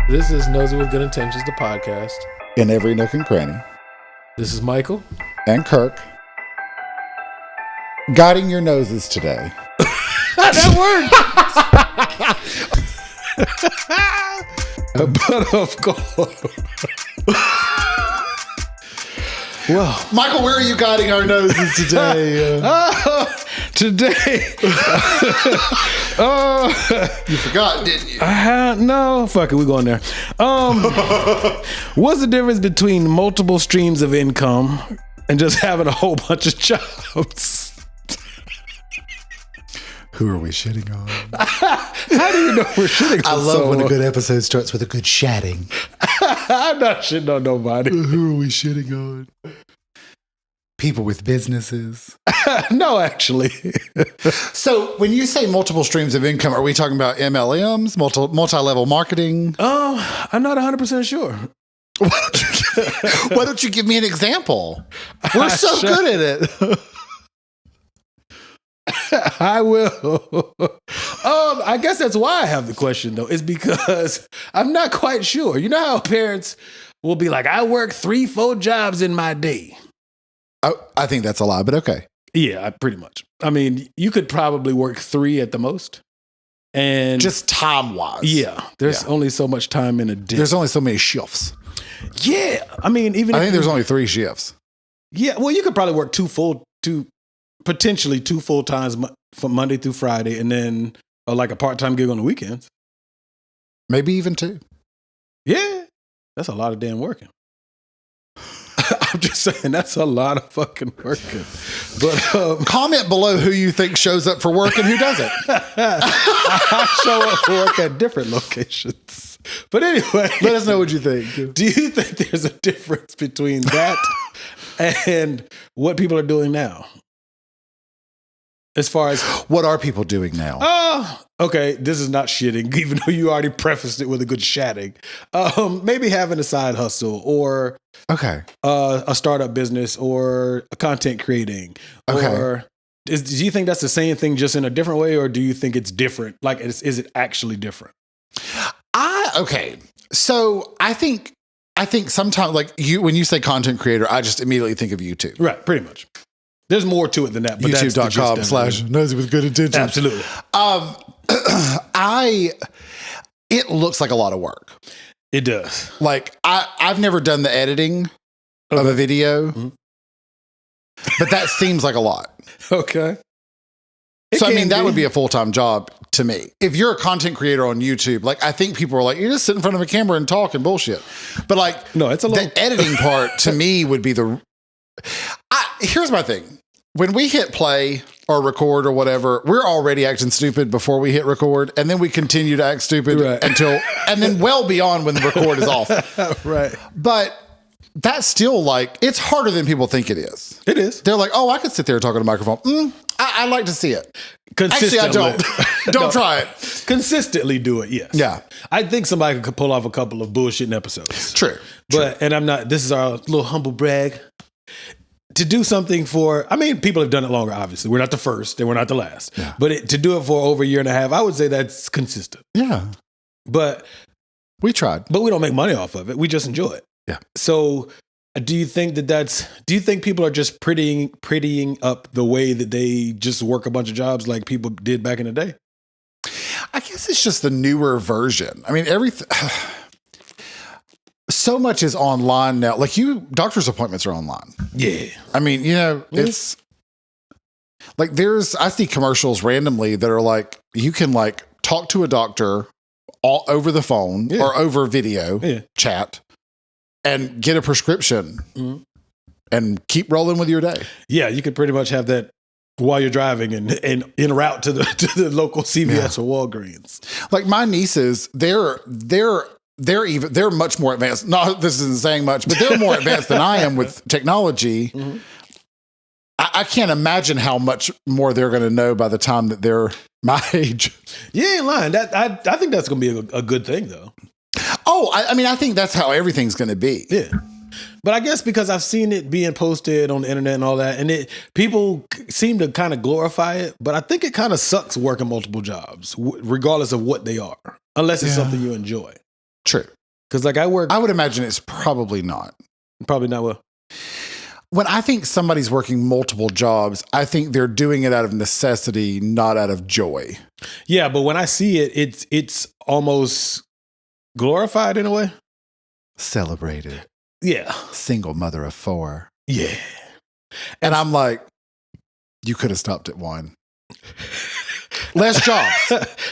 This is Nosey with Good Intentions, the podcast. In every nook and cranny. This is Michael. And Kirk. Guiding your noses today. That worked! But of course. Well, Michael, where are you guiding our noses today? Today. You forgot, didn't you? No, fuck it, we're going there. What's the difference between multiple streams of income and just having a whole bunch of jobs? Who are we shitting on? How do you know we're shitting on I love when a good episode starts with a good shatting. I'm not shitting on nobody. Who are we shitting on? People with businesses. No, actually. So when you say multiple streams of income, are we talking about MLMs, multi-level marketing? I'm not 100% sure. Why don't you give me an example? We're so good at it. I will. I guess that's why I have the question, though, is because I'm not quite sure. You know how parents will be like, I work 3-4 jobs in my day. I think that's a lie, but okay. Yeah, pretty much. I mean, you could probably work 3 at the most. And just time-wise. Yeah. There's only so much time in a day. There's only so many shifts. Yeah. I mean, I think there's only 3 shifts. Yeah. Well, you could probably work potentially 2 full times from Monday through Friday, and then like a part-time gig on the weekends. Maybe even 2. Yeah. That's a lot of damn working. I'm just saying that's a lot of fucking working. But comment below who you think shows up for work and who doesn't. I show up for work at different locations. But anyway, let us know what you think. Do you think there's a difference between that and what people are doing now? As far as what are people doing now? Okay, this is not shitting, even though you already prefaced it with a good shatting. Maybe having a side hustle or a startup business or a content creating. Okay. Or do you think that's the same thing just in a different way, or do you think it's different? Like, is it actually different? So I think sometimes, like when you say content creator, I just immediately think of YouTube. Right, pretty much. There's more to it than that. But YouTube.com/Nosey with Good Intentions. Absolutely. It looks like a lot of work. It does. Like I've never done the editing of a video, but that seems like a lot. Okay. So I mean, that would be a full-time job to me. If you're a content creator on YouTube, like I think people are like, you just sit in front of a camera and talk and bullshit. But like, no, it's the editing part to me would be here's my thing. When we hit play or record or whatever, we're already acting stupid before we hit record. And then we continue to act stupid and then well beyond when the record is off. Right. But that's still like, it's harder than people think it is. It is. They're like, oh, I could sit there and talk on a microphone. I'd like to see it. Actually, I don't. Don't try it. Consistently do it, yes. Yeah. I think somebody could pull off a couple of bullshitting episodes. True. And I'm not, this is our little humble brag. To do something people have done it longer, obviously. We're not the first and we're not the last. Yeah. But to do it for over a year and a half, I would say that's consistent. Yeah. But we tried. But we don't make money off of it. We just enjoy it. Yeah. So do you think do you think people are just prettying up the way that they just work a bunch of jobs like people did back in the day? I guess it's just the newer version. I mean, everything... So much is online now. Like doctor's appointments are online. Yeah. I mean, it's like I see commercials randomly that are like, you can like talk to a doctor all over the phone or over video chat and get a prescription and keep rolling with your day. Yeah. You could pretty much have that while you're driving and en route to the local CVS or Walgreens. Like my nieces, they're much more advanced. Not this isn't saying much, but they're more advanced than I am with technology. Mm-hmm. I can't imagine how much more they're going to know by the time that they're my age. You ain't lying. I think that's going to be a good thing, though. Oh, I mean, I think that's how everything's going to be. Yeah. But I guess because I've seen it being posted on the internet and all that, and people seem to kind of glorify it, but I think it kind of sucks working multiple jobs, regardless of what they are, unless it's something you enjoy. True. Because like I would imagine it's probably not. Probably not well. When I think somebody's working multiple jobs, I think they're doing it out of necessity, not out of joy. Yeah, but when I see it, it's almost glorified in a way. Celebrated. Yeah. Single mother of 4. Yeah. And I'm like, you could have stopped at 1. Less jobs.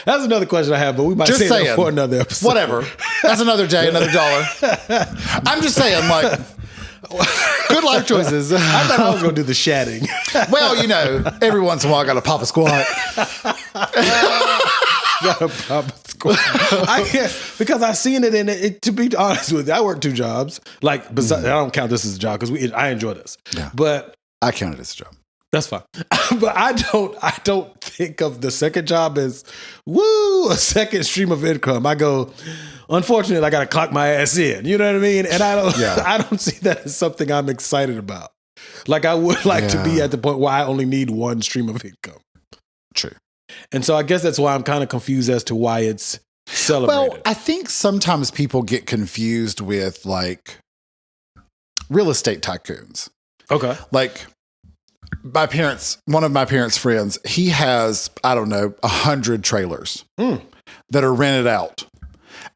That's another question I have, but we might say that for another episode. Whatever. That's another day, another dollar. I'm just saying, like, good life choices. I thought I was going to do the shatting. Well, you know, every once in a while I got to pop a squat. Gotta pop a squat. I can't, because I've seen it in it. To be honest with you, I work 2 jobs. Like, besides, I don't count this as a job because I enjoy this. Yeah. But I count it as a job. That's fine. But I don't think of the second job as, a second stream of income. I go, unfortunately, I got to clock my ass in. You know what I mean? And I don't see that as something I'm excited about. Like I would like to be at the point where I only need 1 stream of income. True. And so I guess that's why I'm kind of confused as to why it's celebrated. Well, I think sometimes people get confused with like real estate tycoons. Okay. Like, one of my parents' friends, he has, 100 trailers that are rented out.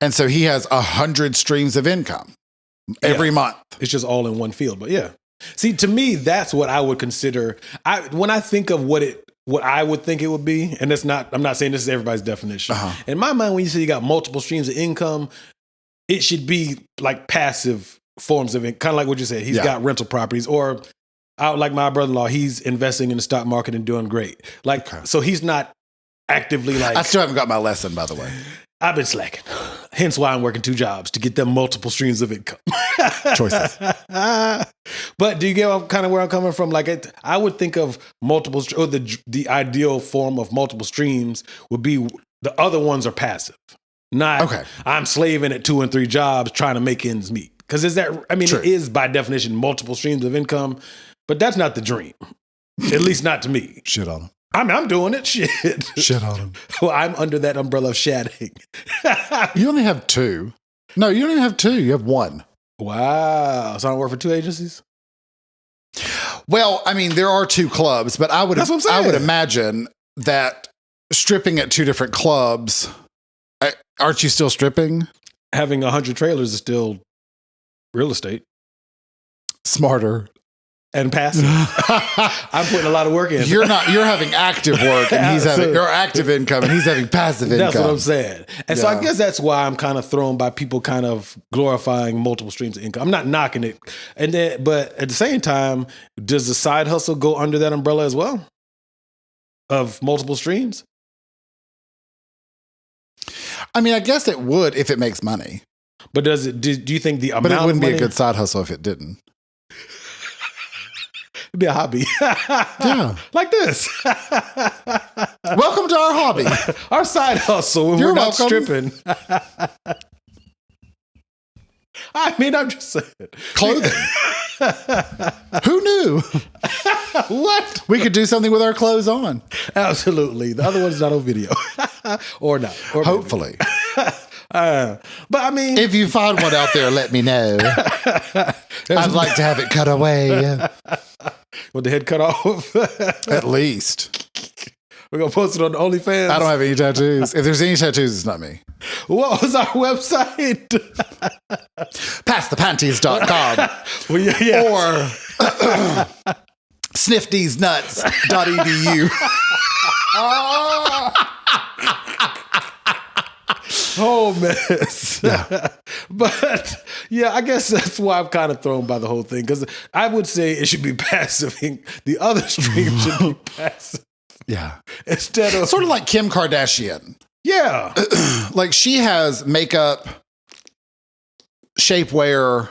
And so he has 100 streams of income every month. It's just all in one field. But yeah. See, to me, that's what I would consider. When I think of what I would think it would be, and I'm not saying this is everybody's definition. In my mind, when you say you got multiple streams of income, it should be like passive forms of income, kind of like what you said. He's got rental properties, or like my brother-in-law, he's investing in the stock market and doing great. So he's not actively like. I still haven't got my lesson, by the way. I've been slacking. Hence why I'm working 2 jobs, to get them multiple streams of income. Choices. But do you get kind of where I'm coming from? Like I would think of multiple, or the ideal form of multiple streams would be the other ones are passive. Not I'm slaving at 2 and 3 jobs trying to make ends meet. Because True. It is by definition multiple streams of income. But that's not the dream, at least not to me. Shit on them. I'm doing it. Shit. Shit on them. Well, I'm under that umbrella of shatting. You only have 2. No, you don't even have 2. You have 1. Wow. So I don't work for 2 agencies? Well, there are 2 clubs, but I would imagine that stripping at 2 different clubs, aren't you still stripping? Having 100 trailers is still real estate. Smarter. And passive. I'm putting a lot of work in. You're having active work, and he's having your active income, and he's having passive income. That's what I'm saying. And so I guess that's why I'm kind of thrown by people kind of glorifying multiple streams of income. I'm not knocking it. But at the same time, does the side hustle go under that umbrella as well? Of multiple streams? I guess it would if it makes money. But do you think the amount of money? But it wouldn't be a good side hustle if it didn't. It'd be a hobby. Yeah. Like this. Welcome to our hobby. Our side hustle when we're not stripping. I'm just saying. Clothing. Who knew? What? We could do something with our clothes on. Absolutely. The other one's not on video. Or not. Or hopefully. But if you find one out there, let me know. I'd like to have it cut away. With the head cut off? At least. We're going to post it on the OnlyFans. I don't have any tattoos. If there's any tattoos, it's not me. What was our website? Passthepanties.com. Well, yeah. Or sniffthesenuts.edu. Oh, mess. Yeah. But yeah, I guess that's why I'm kind of thrown by the whole thing, because I would say it should be passive. The other stream should be passive. Yeah. Instead of sort of like Kim Kardashian. Yeah. Like she has makeup, shapewear,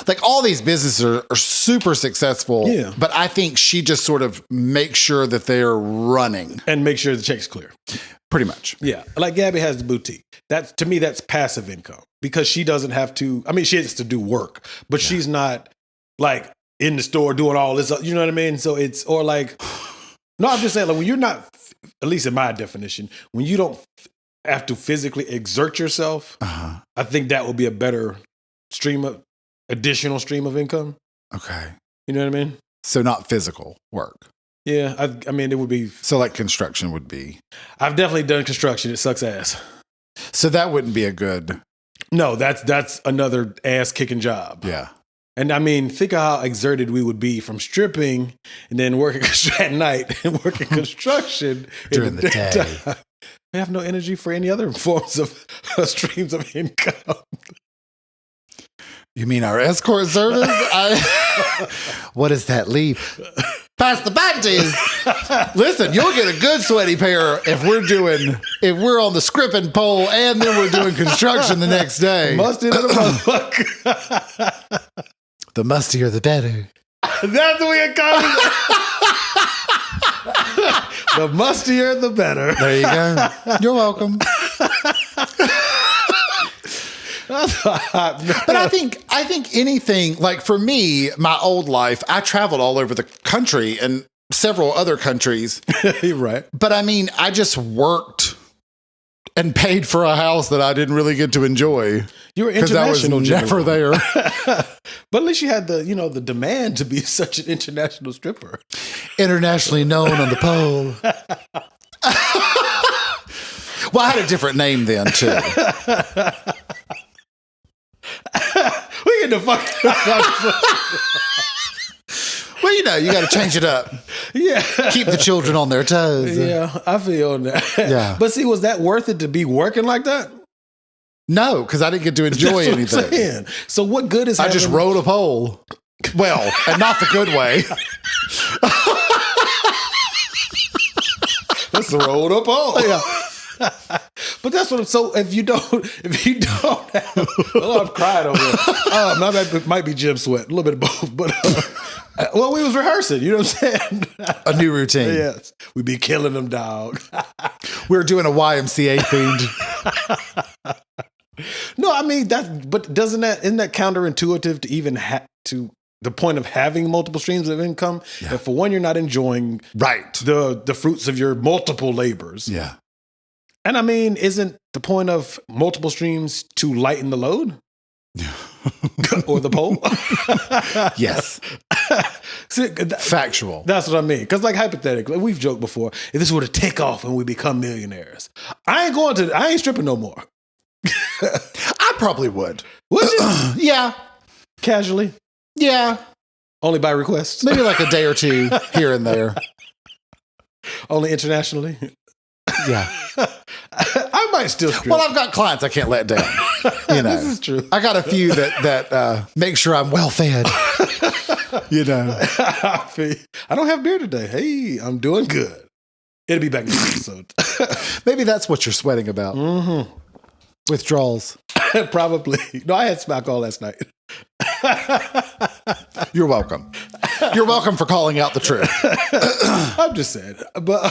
like all these businesses are super successful. Yeah. But I think she just sort of makes sure that they're running. And make sure the check's clear. Pretty much. Yeah. Like Gabby has the boutique. To me, that's passive income, because she doesn't have to, she has to do work, but she's not like in the store doing all this, you know what I mean? So it's, or like, no, I'm just saying, like when you're not, at least in my definition, when you don't have to physically exert yourself, I think that would be a better additional stream of income. Okay. You know what I mean? So not physical work. Yeah. I mean, it would be. So like construction would be. I've definitely done construction. It sucks ass. So that wouldn't be a good. No, that's another ass kicking job. Yeah. And I mean, think of how exerted we would be from stripping and then working at night and working construction during the day. We have no energy for any other forms of streams of income. You mean our escort service? What is that leap? Pass the panties. Listen, you'll get a good sweaty pair if we're on the scripping pole and then we're doing construction the next day. Mustier the motherfucker. The mustier the better. That's what we call it. The mustier the better. There you go. You're welcome. But I think anything, like for me, my old life, I traveled all over the country and several other countries. You're right. But I mean, I just worked and paid for a house that I didn't really get to enjoy. You were international, because I was never there. But at least you had the demand to be such an international stripper. Internationally known on the pole. Well, I had a different name then too. We get the fuck. Well, you got to change it up. Yeah. Keep the children on their toes. Yeah, I feel that. Yeah. But see, was that worth it to be working like that? No, because I didn't get to enjoy anything. So what good is I just rode a pole. Well, and not the good way. That's the road up pole. Yeah. But that's what. So if you don't have, oh, I'm crying over it. Now that might be gym sweat, a little bit of both. But well, we was rehearsing. You know what I'm saying? A new routine. Yes, we be killing them, dog. We were doing a YMCA themed. No, I mean that. But isn't that counterintuitive to even to the point of having multiple streams of income? Yeah. If for one, you're not enjoying the fruits of your multiple labors. Yeah. And I mean, isn't the point of multiple streams to lighten the load? Or the pole? Yes. See, factual. That's what I mean. Because like hypothetically, we've joked before, if this were to take off and we become millionaires, I ain't stripping no more. I probably would. Would you? Yeah. Casually? Yeah. Only by request? Maybe like a day or two here and there. Only internationally? Yeah. I might still strip. Well, I've got clients I can't let down. You know, this is true. I got a few that make sure I'm well fed. You know, I don't have beer today. Hey, I'm doing good. It'll be back next episode. Maybe that's what you're sweating about. Mm-hmm. Withdrawals. Probably. No, I had smack all last night. You're welcome. You're welcome for calling out the truth. I'm just saying. But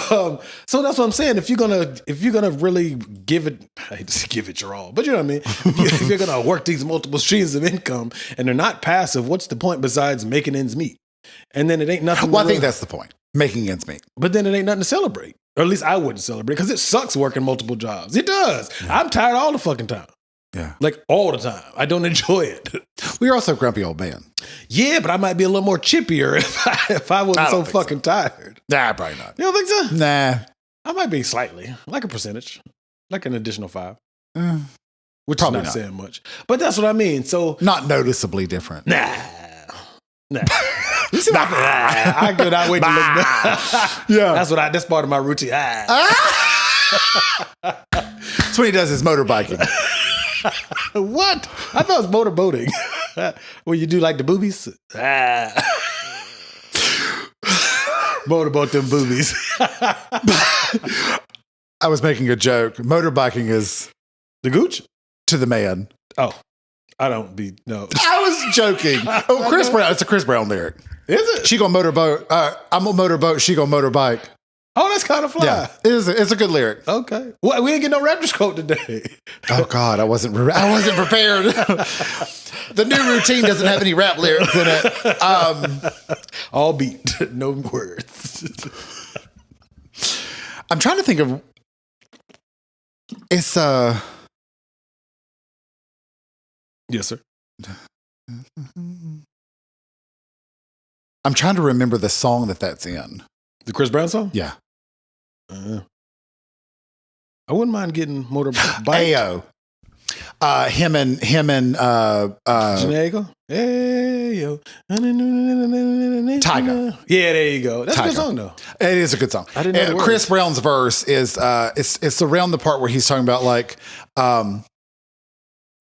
so that's what I'm saying. If you're gonna really give it, I hate to give it your all, but you know what I mean. If you're gonna work these multiple streams of income and they're not passive, what's the point besides making ends meet? And then it ain't nothing. Well, I think that's the point. Making ends meet. But then it ain't nothing to celebrate. Or at least I wouldn't celebrate because it sucks working multiple jobs. It does. Yeah. I'm tired all the fucking time. Yeah. Like all the time. I don't enjoy it. We're also a grumpy old man. Yeah, but I might be a little more chippier if I wasn't so fucking tired. Nah, probably not. You don't think so? Nah. I might be slightly, like a percentage, like an additional 5. Which probably is not saying much. But that's what I mean. So not noticeably different. Nah. You see my I could not wait to look. Yeah. That's part of my routine. That's what he does is motorbiking. What? I thought it was motorboating. Where you do like the boobies? Motorboat them boobies. I was making a joke. Motorbiking is the gooch to the man. Oh, I don't be no. I was joking. Oh, Chris Brown. It's a Chris Brown lyric. Is it? She gonna motorboat. I'm gonna motorboat. She gonna motorbike. Oh, that's kind of fly. Yeah, it's a good lyric. Okay. Well, we didn't get no Raptors quote today. Oh God, I wasn't prepared. The new routine doesn't have any rap lyrics in it. All beat, no words. I'm trying to think of It's Yes, sir. I'm trying to remember the song that's in. The Chris Brown song? Yeah. I wouldn't mind getting motorbike. Ayo. Him and Janago? Ayo. Tiger. Yeah, there you go. That's Tiger. A good song though. It is a good song. I didn't know Chris Brown's verse is it's around the part where he's talking about like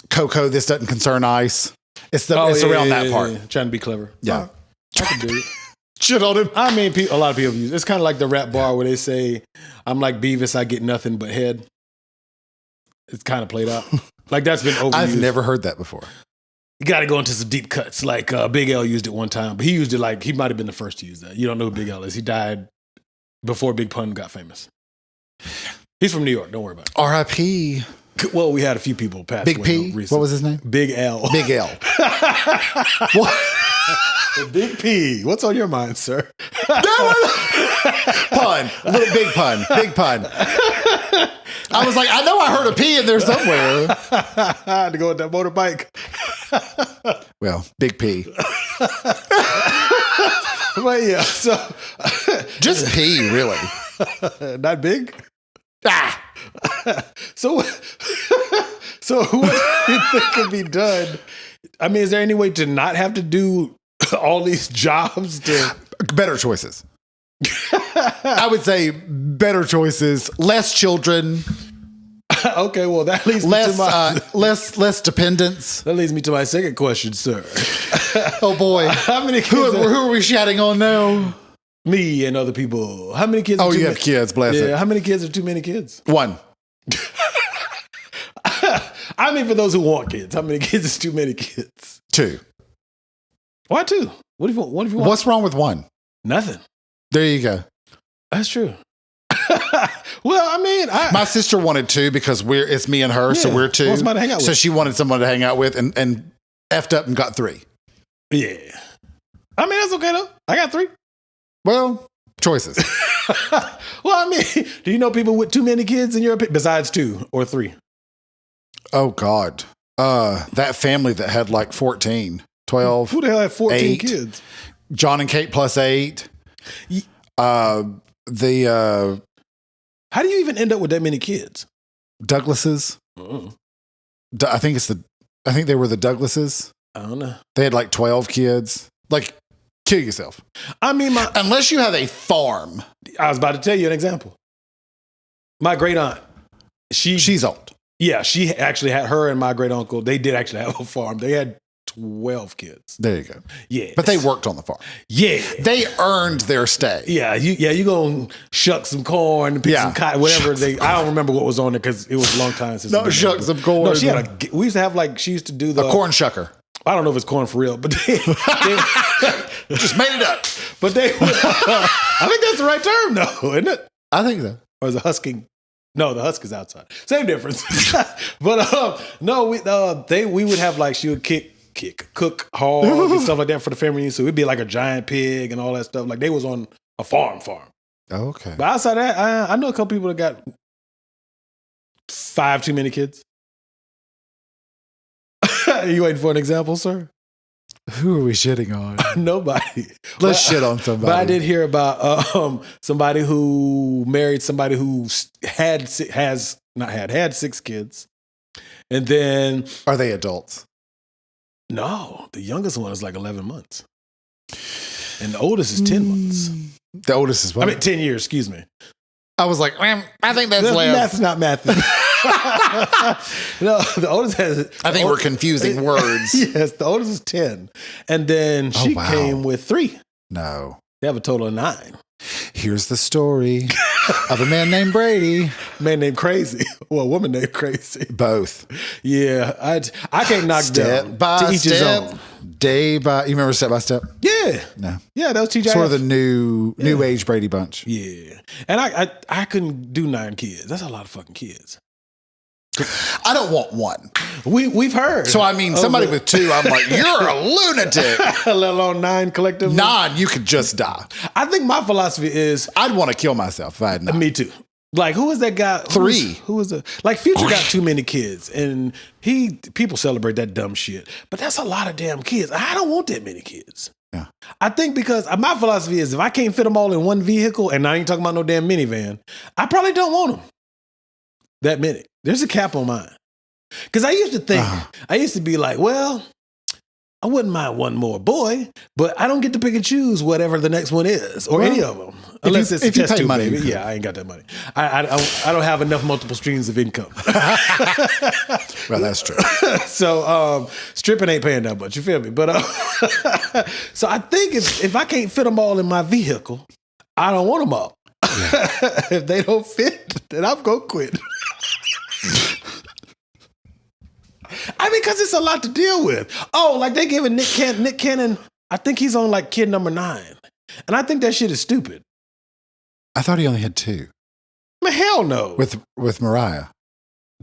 Coco, this doesn't concern ice. It's around that part. Yeah. Trying to be clever. Yeah. I can do it. Shit on him. I mean, a lot of people use it. It's kind of like the rap bar where they say, I'm like Beavis, I get nothing but head. It's kind of played out. Like that's been overused. I've never heard that before. You got to go into some deep cuts. Like Big L used it one time, but he used it like he might have been the first to use that. You don't know who Big L is. He died before Big Pun got famous. He's from New York. Don't worry about it. R.I.P. Well, we had a few people pass Big away. P? What was his name? Big L. Big L. What? Big P. What's on your mind, sir? Pun. A little big pun. Big pun. I was like, I know I heard a P in there somewhere. I had to go with that motorbike. Well, Big P. But yeah, so. Just P, really. Not big? Ah! So what do you think could be done? I mean, is there any way to not have to do all these jobs? Better choices. I would say better choices, less children. Okay, well that leads me to my less dependence. That leads me to my second question, sir. Oh boy, how many kids? Who are we chatting on now? Me and other people. How many kids? Oh, you have kids, bless it. How many kids are too many kids? One. I mean, for those who want kids, how many kids is too many kids? 2. Why 2? What if you want? What's wrong with 1? Nothing. There you go. That's true. Well, I mean, my sister wanted 2 because it's me and her, so we're 2. To hang out with. So she wanted someone to hang out with and effed up and got 3. Yeah. I mean, that's okay though. I got 3. Well, choices. Well, I mean, do you know people with too many kids in your opinion, besides 2 or 3? Oh, God. That family that had like 14, 12. Who the hell had 14 8, kids? John and Kate plus 8. How do you even end up with that many kids? Douglases. I think they were the Douglases. I don't know. They had like 12 kids. Like, kill yourself. I mean, unless you have a farm. I was about to tell you an example. My great aunt, she's old. Yeah, she actually had her and my great uncle. They did actually have a farm. They had 12 kids. There you go. Yeah, but they worked on the farm. Yeah, they earned their stay. Yeah, you gonna shuck some corn, pick some cotton, whatever. I don't remember what was on there because it was a long time since. No, shuck some corn. No, we used to have she used to do a corn shucker. I don't know if it's corn for real, but they just made it up. But I think that's the right term, though, isn't it? I think so. Or is it husking? No, the husk is outside. Same difference. But no, we would have she would cook hog and stuff like that for the family. So it'd be like a giant pig and all that stuff. Like they was on a farm. Oh, okay. But outside that, I know a couple people that got 5 too many kids. Are you waiting for an example, sir? Who are we shitting on? Nobody. Let's shit on somebody. But I did hear about somebody who married somebody who had 6 kids. And then... Are they adults? No. The youngest one is like 11 months. And the oldest is 10 months. The oldest is what? 10 years, excuse me. I was like, I think that's less. Math's not math. No, the oldest has... I think we're confusing words. Yes, the oldest is 10. And then she came with 3. No. They have a total of 9. Here's the story of a man named Brady. A man named Crazy. Well, a woman named Crazy. Both. Yeah. I can't knock step down. By to each step, his own. Day by... You remember Step by Step? Yeah. No. Yeah, that was TJ. Sort of the new age Brady Bunch. Yeah. And I couldn't do 9 kids. That's a lot of fucking kids. I don't want 1. We've heard. So I mean, somebody with 2, I'm like, you're a lunatic. Let alone 9 collectively. 9, you could just die. I think my philosophy is I'd want to kill myself if I had 9. Me too. Like, who is that guy? 3. Who is it? Like, Future got too many kids, and people celebrate that dumb shit. But that's a lot of damn kids. I don't want that many kids. Yeah. I think because my philosophy is if I can't fit them all in one vehicle, and I ain't talking about no damn minivan, I probably don't want them that many. There's a cap on mine. Because I used to think, I used to be like, well, I wouldn't mind one more boy, but I don't get to pick and choose whatever the next one is, or any of them. Unless it's a test tube, baby. Yeah, I ain't got that money. I don't have enough multiple streams of income. Well, that's true. So stripping ain't paying that much. You feel me? But so I think if I can't fit them all in my vehicle, I don't want them all. Yeah. If they don't fit, then I'm gonna quit. I mean, because it's a lot to deal with. Oh, like they giving Nick Cannon, I think he's on like kid number 9. And I think that shit is stupid. I thought he only had 2. I mean, hell no. With Mariah.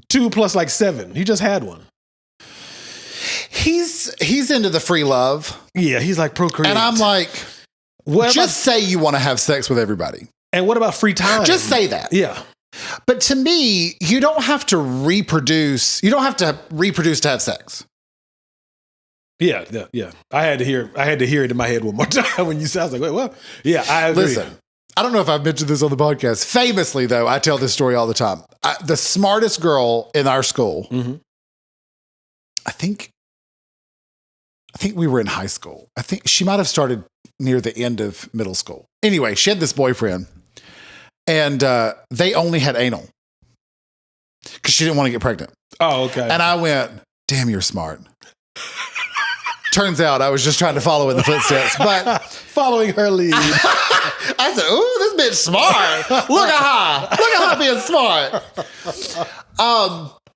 2 plus like 7. He just had one. He's into the free love. Yeah, he's like procreate. And I'm like, just say you want to have sex with everybody. And what about free time? Just say that. Yeah. But to me, you don't have to reproduce. You don't have to reproduce to have sex. Yeah. I had to hear it in my head one more time when you said, I was like, wait, what? Yeah, I agree. Listen, I don't know if I've mentioned this on the podcast. Famously, though, I tell this story all the time. The smartest girl in our school, I think we were in high school. I think she might have started near the end of middle school. Anyway, she had this boyfriend. And they only had anal because she didn't want to get pregnant. Oh, okay. And I went, damn, you're smart. Turns out I was just trying to follow in the footsteps, but following her lead. I said, ooh, this bitch smart. Look at her being smart.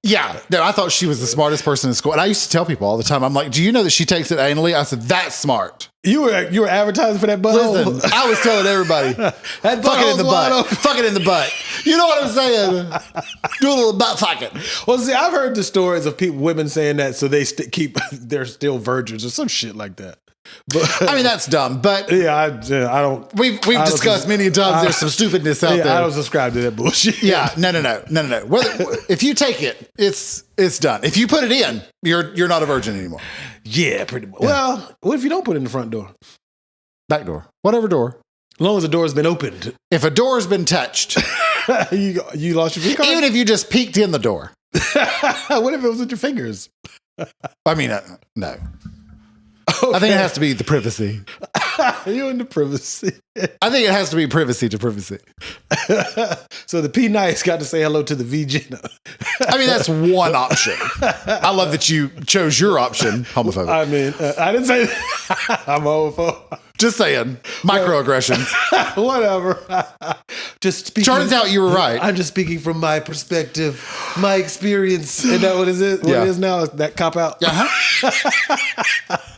Yeah, no, I thought she was the smartest person in school. And I used to tell people all the time, I'm like, do you know that she takes it anally? I said, that's smart. You were advertising for that butthole? Listen, I was telling everybody, fuck it in the butt. Fuck it in the butt. You know what I'm saying? Do a little butt fucking. Well, see, I've heard the stories of women saying that so they they're still virgins or some shit like that. But, I mean, that's dumb, but I don't. We've discussed many times. There's some stupidness out there. I don't subscribe to that bullshit. Yeah, no. If you take it, it's done. If you put it in, you're not a virgin anymore. Yeah, pretty much. Yeah. Well, what if you don't put it in the front door? Back door, whatever door. As long as the door's been opened. If a door's been touched, you lost your V card. Even if you just peeked in the door. What if it was with your fingers? I mean, no. Okay. I think it has to be the privacy. You in the privacy. I think it has to be privacy to privacy. So the P Nice got to say hello to the V Jenna. I mean, that's one option. I love that you chose your option, homophobic. I mean, I didn't say that. I'm homophobic. Just saying. Microaggressions. Whatever. Just speaking. Turns out you were right. I'm just speaking from my perspective, my experience. And that what is it? What it is now? Is that cop out? Uh-huh.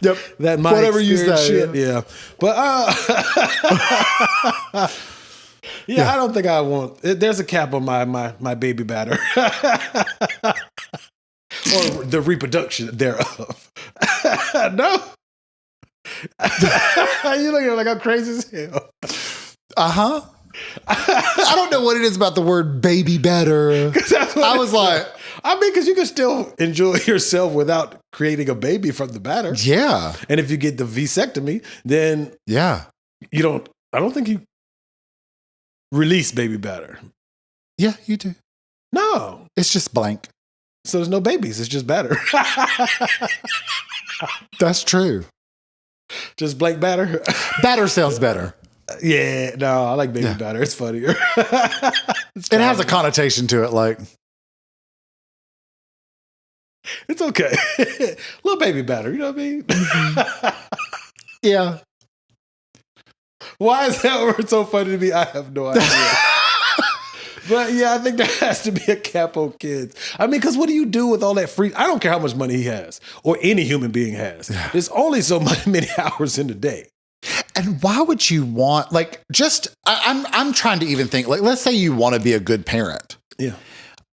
Yep. That my whatever you say. Shit. Yeah. But I don't think I want. There's a cap on my baby batter. Or the reproduction thereof. No. You looking like I'm crazy as hell. Uh-huh. I don't know what it is about the word baby batter. I was like, I mean, because you can still enjoy yourself without creating a baby from the batter. Yeah. And if you get the vasectomy, then I don't think you release baby batter. Yeah, you do. No. It's just blank. So there's no babies. It's just batter. That's true. Just blank batter. Batter sounds better. Yeah, no, I like baby batter. It's funnier. It has a connotation to it, like. It's okay. Little baby batter, you know what I mean? Yeah. Why is that word so funny to me? I have no idea. But yeah, I think there has to be a cap on kids. I mean, because what do you do with all that free? I don't care how much money he has or any human being has. Yeah. There's only so many hours in the day. And why would you want, like, I'm trying to even think, like, let's say you want to be a good parent. Yeah.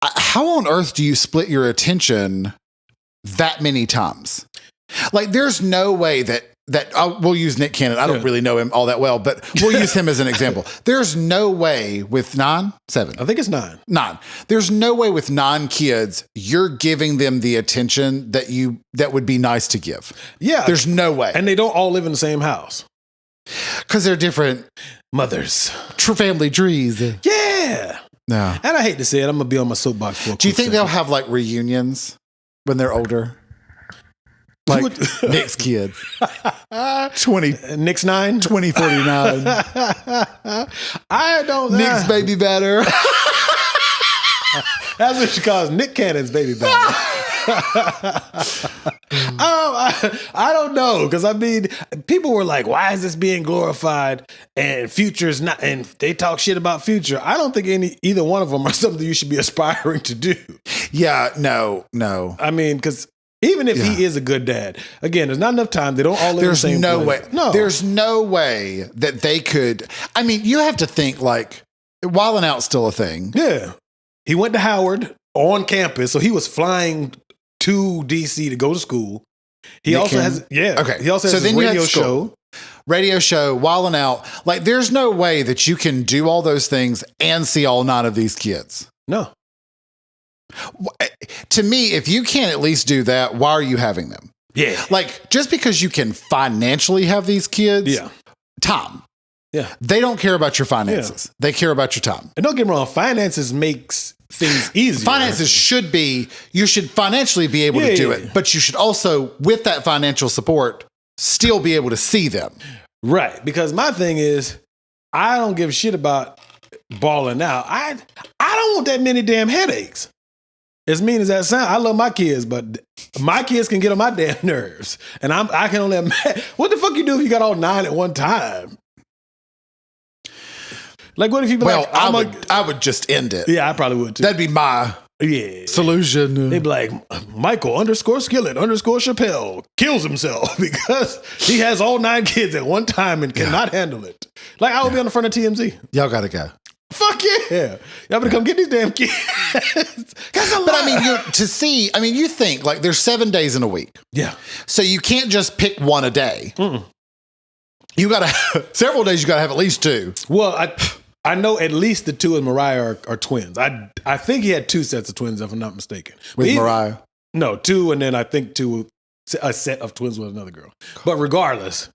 How on earth do you split your attention that many times? Like, there's no way that we'll use Nick Cannon. I don't really know him all that well, but we'll use him as an example. There's no way with 7. I think it's 9. 9. There's no way with 9 kids you're giving them the attention that would be nice to give. Yeah. There's no way. And they don't all live in the same house. Because they're different mothers. Family trees. Yeah. No. And I hate to say it, I'm going to be on my soapbox for a Do you think they'll have like reunions when they're older? Like Nick's kids. 20. Nick's 9? 2049. I don't know. Nick's baby better. That's what she calls Nick Cannon's baby better. I don't know. Because I mean, people were like, why is this being glorified? And Future's not, and they talk shit about Future. I don't think either one of them are something you should be aspiring to do. Yeah, no. I mean, because even if he is a good dad, again, there's not enough time. They don't all live in the same place. No. There's no way that they could. I mean, you have to think like Wildin' Out's still a thing. Yeah. He went to Howard on campus, so he was flying to DC to go to school. He also has He also has his radio show. Radio show, Wildin' Out. Like, there's no way that you can do all those things and see all 9 of these kids. No. To me, if you can't at least do that, why are you having them? Yeah. Like, just because you can financially have these kids, time. Yeah. They don't care about your finances. Yeah. They care about your time. And don't get me wrong, finances makes things easier. Finances you should financially be able to do it, but you should also, with that financial support, still be able to see them. Right. Because my thing is, I don't give a shit about balling out. I don't want that many damn headaches. As mean as that sounds, I love my kids, but my kids can get on my damn nerves. And I can only imagine. What the fuck you do if you got all 9 at one time? Like, what if you be I would just end it. Yeah, I probably would too. That'd be my solution. They'd be like, Michael _Skillet _Chappelle kills himself because he has all 9 kids at one time and cannot handle it. Like, I would be on the front of TMZ. Y'all gotta go. Fuck yeah. Y'all better come get these damn kids. But I mean, you think like there's 7 days in a week. Yeah. So you can't just pick one a day. Mm-mm. You gotta, several days you gotta have at least 2. Well, I know at least the 2 of Mariah are twins. I think he had 2 sets of twins, if I'm not mistaken. With Mariah? No, 2, and then I think 2, a set of twins with another girl. But regardless,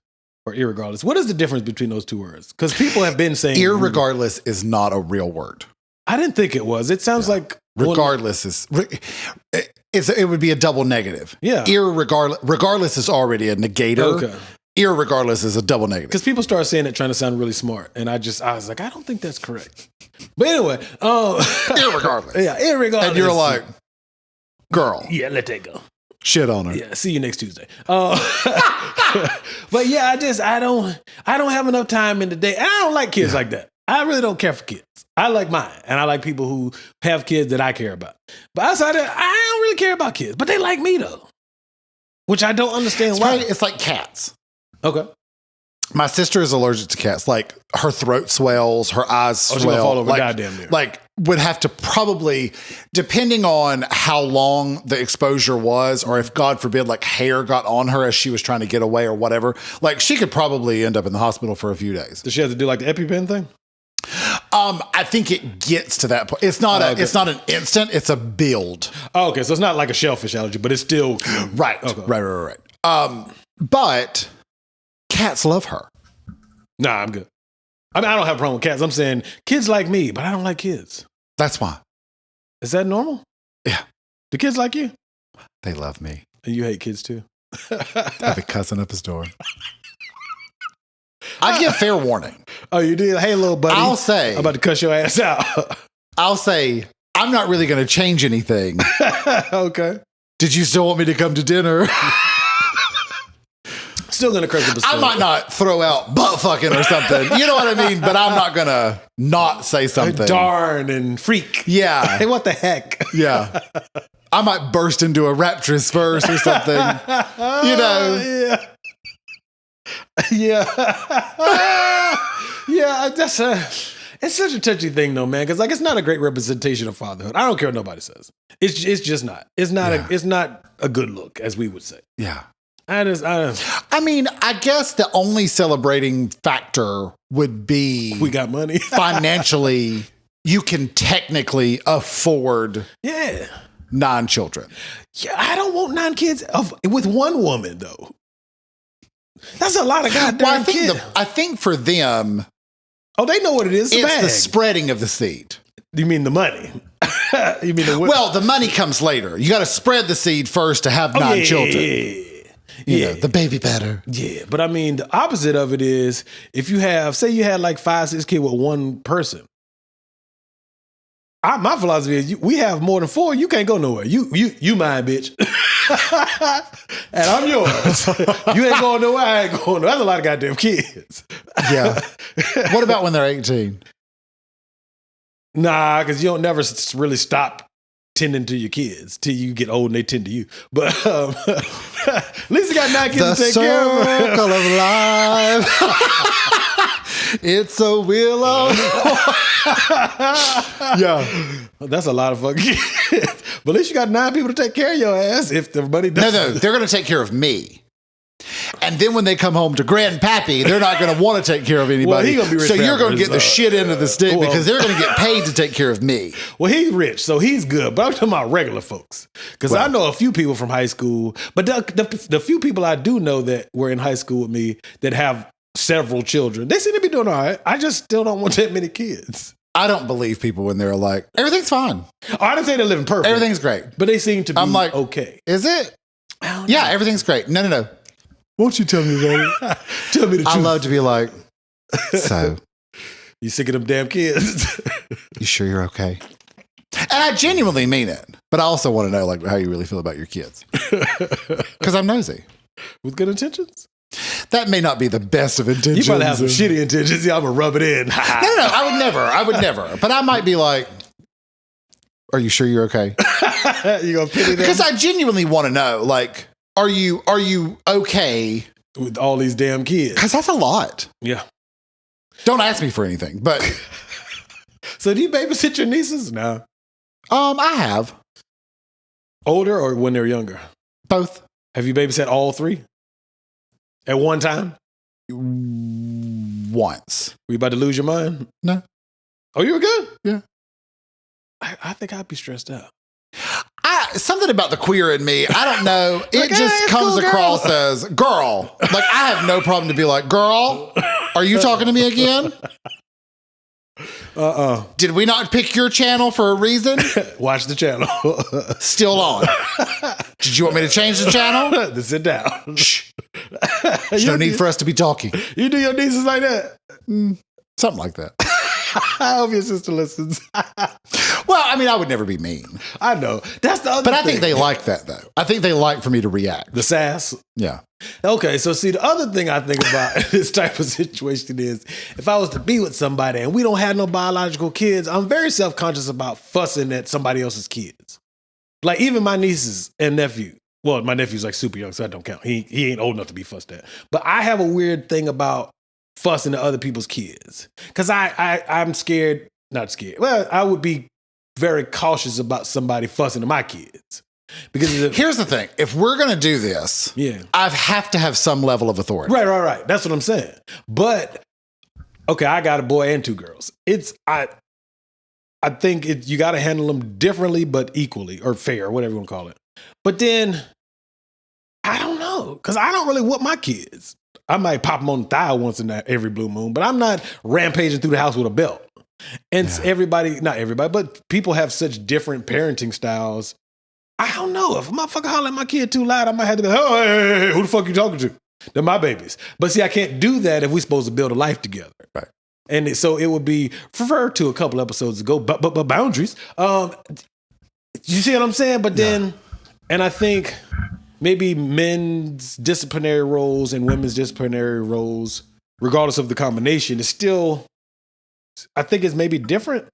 or irregardless, what is the difference between those 2 words? Because people have been saying irregardless is not a real word. I didn't think it was. It sounds like regardless it would be a double negative. Yeah. Regardless is already a negator. Okay. Irregardless is a double negative. Because people start saying it trying to sound really smart. And I was like, I don't think that's correct. But anyway. Irregardless. Yeah, irregardless. And you're like, girl. Yeah, let that go. Shit on her. Yeah, see you next Tuesday. But yeah, I don't have enough time in the day. And I don't like kids like that. I really don't care for kids. I like mine. And I like people who have kids that I care about. But outside of that, I don't really care about kids. But they like me though. Which I don't understand why. It's like cats. Okay. My sister is allergic to cats. Like her throat swells, her eyes swell. She's gonna fall over goddamn near. Like would have to probably, depending on how long the exposure was, or if God forbid, like hair got on her as she was trying to get away or whatever, like she could probably end up in the hospital for a few days. Does she have to do like the EpiPen thing? I think it gets to that point. It's not it's not an instant, it's a build. Oh, okay. So it's not like a shellfish allergy, but it's still right. Okay. Right. But cats love her. Nah, I'm good. I mean, I don't have a problem with cats. I'm saying kids like me, but I don't like kids. That's why. Is that normal? Yeah. Do kids like you? They love me. And you hate kids too? I'll be cussing up his door. I give fair warning. Oh, you do? Hey, little buddy. I'll say. I'm about to cuss your ass out. I'll say, I'm not really going to change anything. Okay. Did you still want me to come to dinner? Still going to curse the I might not throw out butt fucking or something. You know what I mean? But I'm not going to not say something. Darn and freak. Yeah. Hey, what the heck? Yeah. I might burst into a rapturous verse or something. You know. Yeah. Yeah, it's such a touchy thing though, man. Because like it's not a great representation of fatherhood. I don't care what nobody says. It's just not. It's not a good look, as we would say. Yeah. I mean, I guess the only celebrating factor would be we got money. Financially, you can technically afford 9 children. Yeah, I don't want 9 kids with one woman though. That's a lot of goddamn kids. I think for them, they know what it is. It's the spreading of the seed. You mean the money? You mean the money comes later. You got to spread the seed first to have 9 children. You know, the baby better. Yeah, but I mean, the opposite of it is if you have, say, you had like 5, 6 kids with one person. My philosophy is, we have more than 4. You can't go nowhere. You mine, bitch, and I'm yours. You ain't going nowhere. I ain't going nowhere. That's a lot of goddamn kids. Yeah. What about when they're 18? Nah, because you don't never really stop tending to your kids till you get old and they tend to you. But at least you got 9 kids to take care of. The circle of life. It's a wheel of yeah, that's a lot of fucking kids. But at least you got 9 people to take care of your ass if the money doesn't. No, they're going to take care of me. And then when they come home to Grandpappy, they're not going to want to take care of anybody. Well, so you're going to get the shit end of the stick because they're going to get paid to take care of me. Well, he's rich, so he's good. But I'm talking about regular folks. Because I know a few people from high school. But the few people I do know that were in high school with me that have several children, they seem to be doing all right. I just still don't want that many kids. I don't believe people when they're like, everything's fine. I didn't say they're living perfect. Everything's great. But they seem to be like, okay. Is it? Yeah, everything's great. No. Won't you tell me, baby? Tell me the truth. I love to be like, so. You sick of them damn kids? You sure you're okay? And I genuinely mean it. But I also want to know like how you really feel about your kids. Because I'm nosy. With good intentions? That may not be the best of intentions. You probably have some shitty intentions. Yeah, I'm going to rub it in. No, I would never. But I might be like, are you sure you're okay? You going to pity them? Because I genuinely want to know, like, are you okay with all these damn kids? Because that's a lot. Yeah. Don't ask me for anything, but. So do you babysit your nieces now? I have. Older or when they're younger? Both. Have you babysat all 3 at one time? Once. Were you about to lose your mind? No. Oh, you were good? Yeah. I think I'd be stressed out. Something about the queer in me, I don't know. It just comes across as girl. Like, I have no problem to be like, girl, are you talking to me again? Did we not pick your channel for a reason? Watch the channel. Still on. Did you want me to change the channel? Then sit down. Shh. There's no need for us to be talking. You do your nieces like that? Something like that. I hope your sister listens. Well, I mean, I would never be mean. I know. That's the other thing. But I think they like that, though. I think they like for me to react. The sass? Yeah. Okay, so see, the other thing I think about this type of situation is if I was to be with somebody and we don't have no biological kids, I'm very self-conscious about fussing at somebody else's kids. Like even my nieces and nephew. Well, my nephew's like super young, so that don't count. He ain't old enough to be fussed at. But I have a weird thing about fussing at other people's kids. Because I'm scared, not scared. Well, I would be very cautious about somebody fussing at my kids. Because here's the thing. If we're going to do this, I have to have some level of authority. Right. That's what I'm saying. But, okay, I got a boy and 2 girls. I think you got to handle them differently but equally or fair, whatever you want to call it. But then, I don't know. Because I don't really whoop my kids. I might pop them on the thigh once in every blue moon, but I'm not rampaging through the house with a belt. And not everybody, but people have such different parenting styles. I don't know. If a motherfucker holler at my kid too loud, I might have to be like, oh, hey, who the fuck you talking to? They're my babies. But see, I can't do that if we're supposed to build a life together. Right. And so it would be referred to a couple episodes ago, but boundaries. You see what I'm saying? But then, and I think maybe men's disciplinary roles and women's disciplinary roles, regardless of the combination, is still, I think it's maybe different.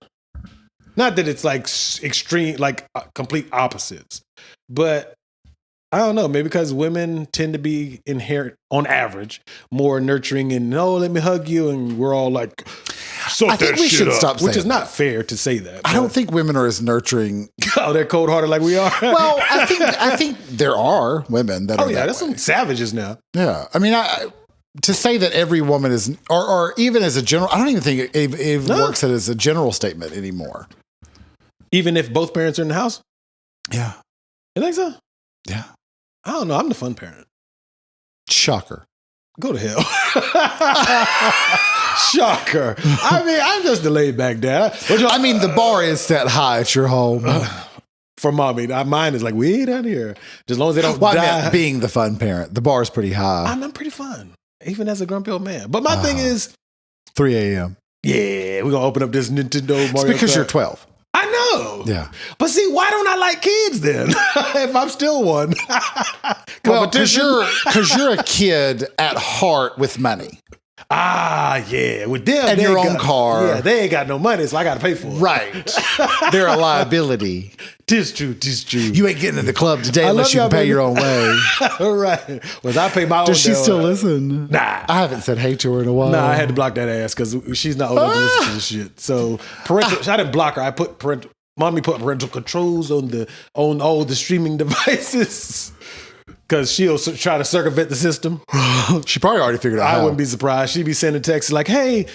Not that it's like extreme, like complete opposites, but I don't know. Maybe because women tend to be inherent, on average, more nurturing and let me hug you, and we're all like, I think we should stop saying which is not fair to say that. I don't think women are as nurturing. Oh, they're cold hearted like we are. Well, I think there are women that are. Oh yeah, there's some savages now. Yeah, I mean, to say that every woman is, or even as a general, I don't even think it works as a general statement anymore. Even if both parents are in the house. Yeah, you think so? Yeah. I don't know. I'm the fun parent. Shocker. Go to hell. Shocker. I mean, I'm just the laid back dad. I mean, the bar is set high at your home. For mommy, mine is like way down here. Just as long as they don't die. I mean, being the fun parent, the bar is pretty high. I'm pretty fun, even as a grumpy old man. But my thing is 3 a.m. Yeah, we're going to open up this Nintendo Mario It's because Kart. You're 12. I know. Yeah. But see, why don't I like kids then? If I'm still one. Well, because you're a kid at heart with money. Yeah. With them. And your own car. Yeah, they ain't got no money, so I got to pay for it. Right. They're a liability. Tis true. You ain't getting in the club today unless you can pay your own way. Right. Well, I pay my own. Does she still listen? Nah. I haven't said hey to her in a while. Nah, I had to block that ass because she's not old enough to listen to this shit. So I didn't block her. I put mommy put parental controls on all the streaming devices. Because she'll try to circumvent the system. She probably already figured out how. I wouldn't be surprised. She'd be sending texts like, hey,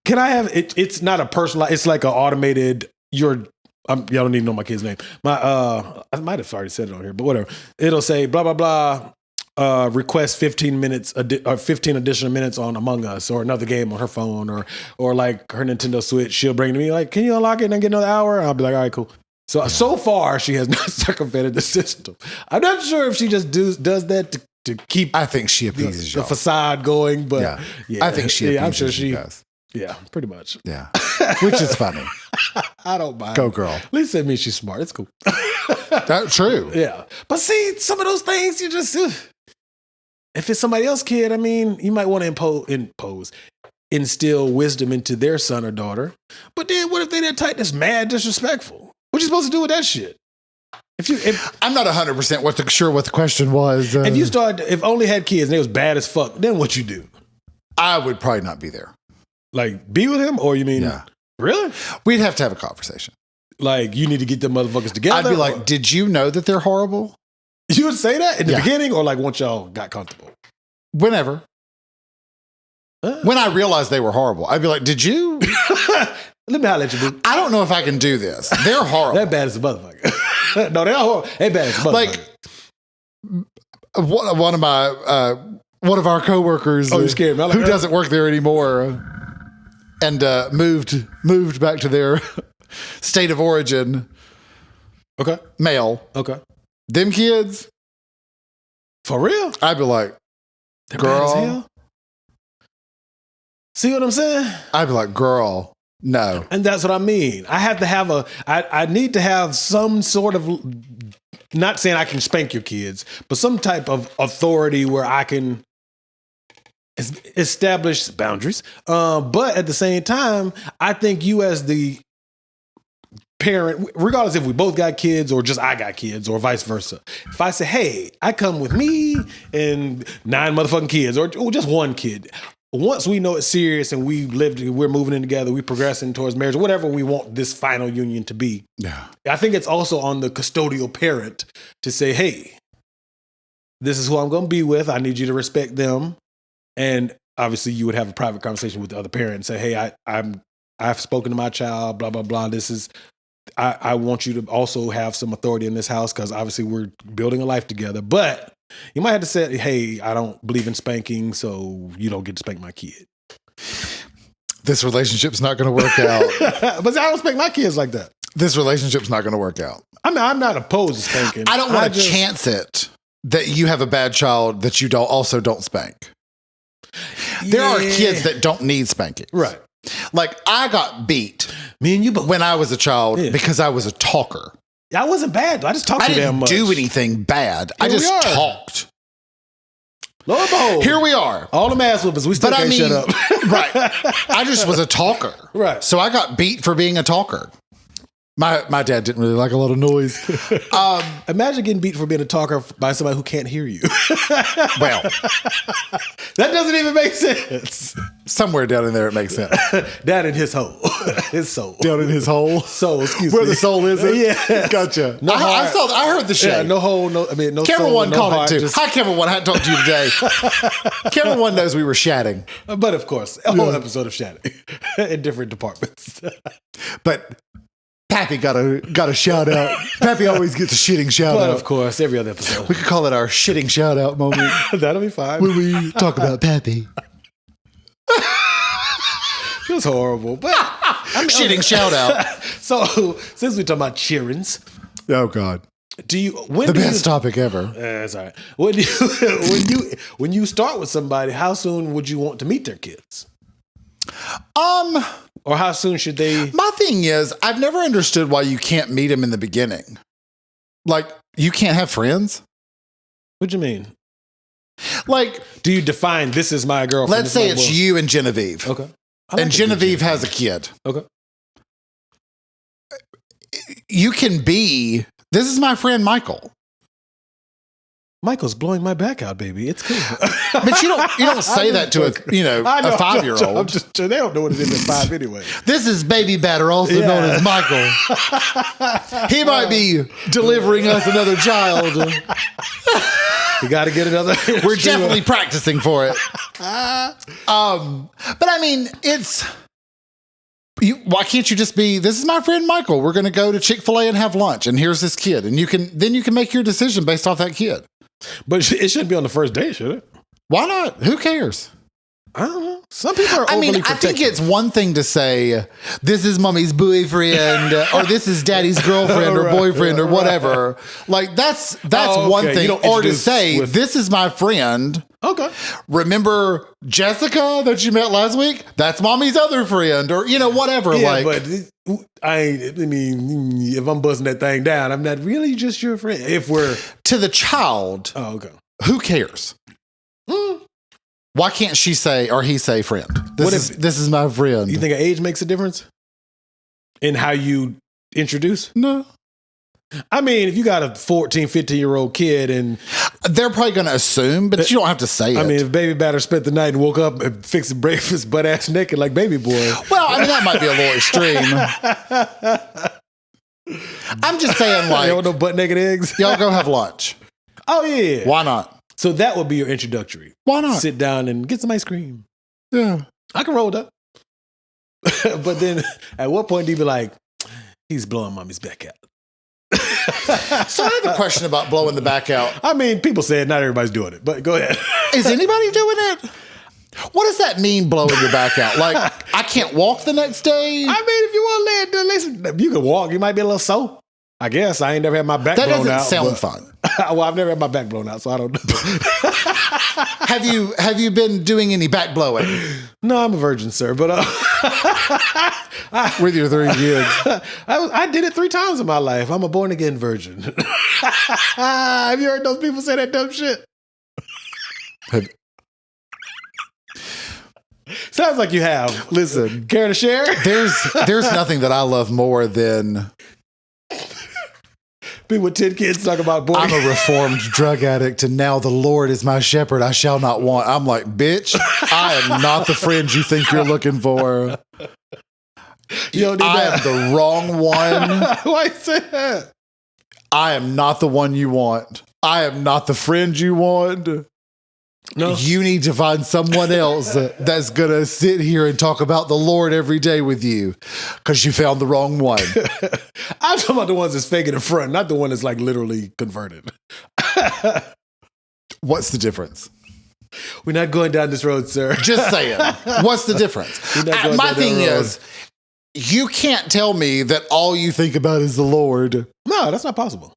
can I have it? It's not a personal, it's like an automated, y'all don't even know my kid's name. I might have already said it on here, but whatever. It'll say, blah, blah, blah, request 15 minutes, or 15 additional minutes on Among Us or another game on her phone or like her Nintendo Switch. She'll bring to me like, can you unlock it and then get another hour? And I'll be like, all right, cool. So far, she has not circumvented the system. I'm not sure if she just does that to keep. I think she appeases the facade going, but yeah. I think she. I'm sure she does. Yeah, pretty much. Yeah, which is funny. I don't mind. Go girl. At least that means she's smart. It's cool. That's true. Yeah, but see, some of those things you just. If it's somebody else's kid, I mean, you might want to instill wisdom into their son or daughter. But then, what if they're that tight that's mad, disrespectful? What you supposed to do with that shit? If I'm not 100% sure what the question was. If only had kids and they was bad as fuck, then what you do? I would probably not be there. Like be with him, or you mean? Yeah. Really? We'd have to have a conversation. Like you need to get them motherfuckers together. I'd be like, did you know that they're horrible? You would say that in the beginning, or like once y'all got comfortable? Whenever. When I realized they were horrible, I'd be like, did you? Let me holler at you, boo. I don't know if I can do this. They're horrible. They're bad as a motherfucker. No, they're horrible. They're bad as a motherfucker. Like, one of our coworkers you scared me. who doesn't work there anymore and moved back to their state of origin. Okay. Male. Okay. Them kids. For real? I'd be like, they're girl. Bad as hell? See what I'm saying? I'd be like, girl, no. And that's what I mean. I have to have I need to have some sort of, not saying I can spank your kids, but some type of authority where I can establish boundaries. But at the same time, I think you as the parent, regardless if we both got kids or just I got kids or vice versa. If I say, hey, I come with me and 9 motherfucking kids or just one kid. Once we know it's serious and we're moving in together, we're progressing towards marriage, whatever we want this final union to be. Yeah. I think it's also on the custodial parent to say, hey, this is who I'm going to be with. I need you to respect them. And obviously you would have a private conversation with the other parent and say, hey, I've spoken to my child, blah, blah, blah. I want you to also have some authority in this house because obviously we're building a life together. But you might have to say, hey, I don't believe in spanking, so you don't get to spank my kid. This relationship's not going to work out. But I don't spank my kids like that. This relationship's not going to work out. I'm not opposed to spanking. I don't want to chance it that you have a bad child that you also don't spank. There are kids that don't need spanking. Right. Like I got beat Me and you when I was a child because I was a talker. I wasn't bad. I just talked too damn much. I didn't do anything bad. I just talked. Lo and behold, here we are. All the ass whoopers. We still can't shut up. Right. I just was a talker. Right. So I got beat for being a talker. My dad didn't really like a lot of noise. Imagine getting beat for being a talker by somebody who can't hear you. Well, that doesn't even make sense. Somewhere down in there it makes sense. Down in his hole. His soul. Down in his hole? Soul, excuse me. Where the soul is? Yeah. Gotcha. No I heard the shade. Yeah, no hole, no Camera soul, One no called heart, it too. Hi, Camera One. I hadn't talked to you today. Camera One knows we were chatting. But of course, a whole episode of chatting in different departments. But Pappy got a shout out. Pappy always gets a shitting shout out. But of course, every other episode. We could call it our shitting shout out moment. That'll be fine. When we talk about Pappy. It was horrible. But shitting shout out. So since we're talking about cheerings. Oh God. The best topic ever. That's all right. When you start with somebody, how soon would you want to meet their kids? Or how soon should they? My thing is, I've never understood why you can't meet them in the beginning. Like, you can't have friends? What do you mean? Like, do you define this is my girlfriend? Let's say it's you and Genevieve. Okay. And Genevieve has a kid. Okay. You can be, this is my friend Michael. Michael's blowing my back out, baby. It's cool. But you don't say that to a 5-year-old. They don't know what it is at 5 anyway. This is Baby Batter, also known as Michael. He might be delivering us another child. You got to get another. We're definitely practicing for it. But I mean, why can't you just be, this is my friend Michael. We're going to go to Chick-fil-A and have lunch. And here's this kid. And you can make your decision based off that kid. But it shouldn't be on the first date, should it? Why not? Who cares? I don't know. Some people are overly protective. I think it's one thing to say, this is mommy's boyfriend, or this is daddy's girlfriend or boyfriend or whatever. Like, that's one thing. Or to say, this is my friend. Okay. Remember Jessica that you met last week? That's mommy's other friend, or, whatever. Yeah, but I mean, if I'm busting that thing down, I'm not really just your friend. If we're to the child, okay. Who cares? Why can't she say or he say friend? This is my friend. You think age makes a difference in how you introduce? No. I mean, if you got a 14, 15-year-old kid and they're probably going to assume, but you don't have to say it. I mean, if Baby Batter spent the night and woke up and fixed breakfast butt-ass naked like Baby Boy. Well, I mean, that might be a little extreme. I'm just saying, like, no butt-naked eggs? Y'all go have lunch. Oh, yeah. Why not? So that would be your introductory. Why not? Sit down and get some ice cream. Yeah. I can roll that. But then at what point do you be like, he's blowing mommy's back out? So I have a question about blowing the back out. I mean, people say it, not everybody's doing it, but go ahead. Is anybody doing it? What does that mean, blowing your back out? Like, I can't walk the next day? I mean, if you want to listen, you can walk. You might be a little sore. I guess I ain't never had my back blown out. That doesn't sound fun. Well, I've never had my back blown out, so I don't know. Have you been doing any back blowing? No, I'm a virgin, sir. But with your 3 kids, I did it 3 times in my life. I'm a born again virgin. Have you heard those people say that dumb shit? Sounds like you have. Listen, care to share? There's nothing that I love more than people with 10 kids talk about boy. I'm a reformed drug addict, and now the Lord is my shepherd. I shall not want. I'm like, bitch, I am not the friend you think you're looking for. I am the wrong one. Why you say that? I am not the one you want. I am not the friend you want. No. You need to find someone else that's going to sit here and talk about the Lord every day with you because you found the wrong one. I'm talking about the ones that's faking in front, not the one that's like literally converted. What's the difference? We're not going down this road, sir. Just saying. What's the difference? My thing is, you can't tell me that all you think about is the Lord. No, that's not possible.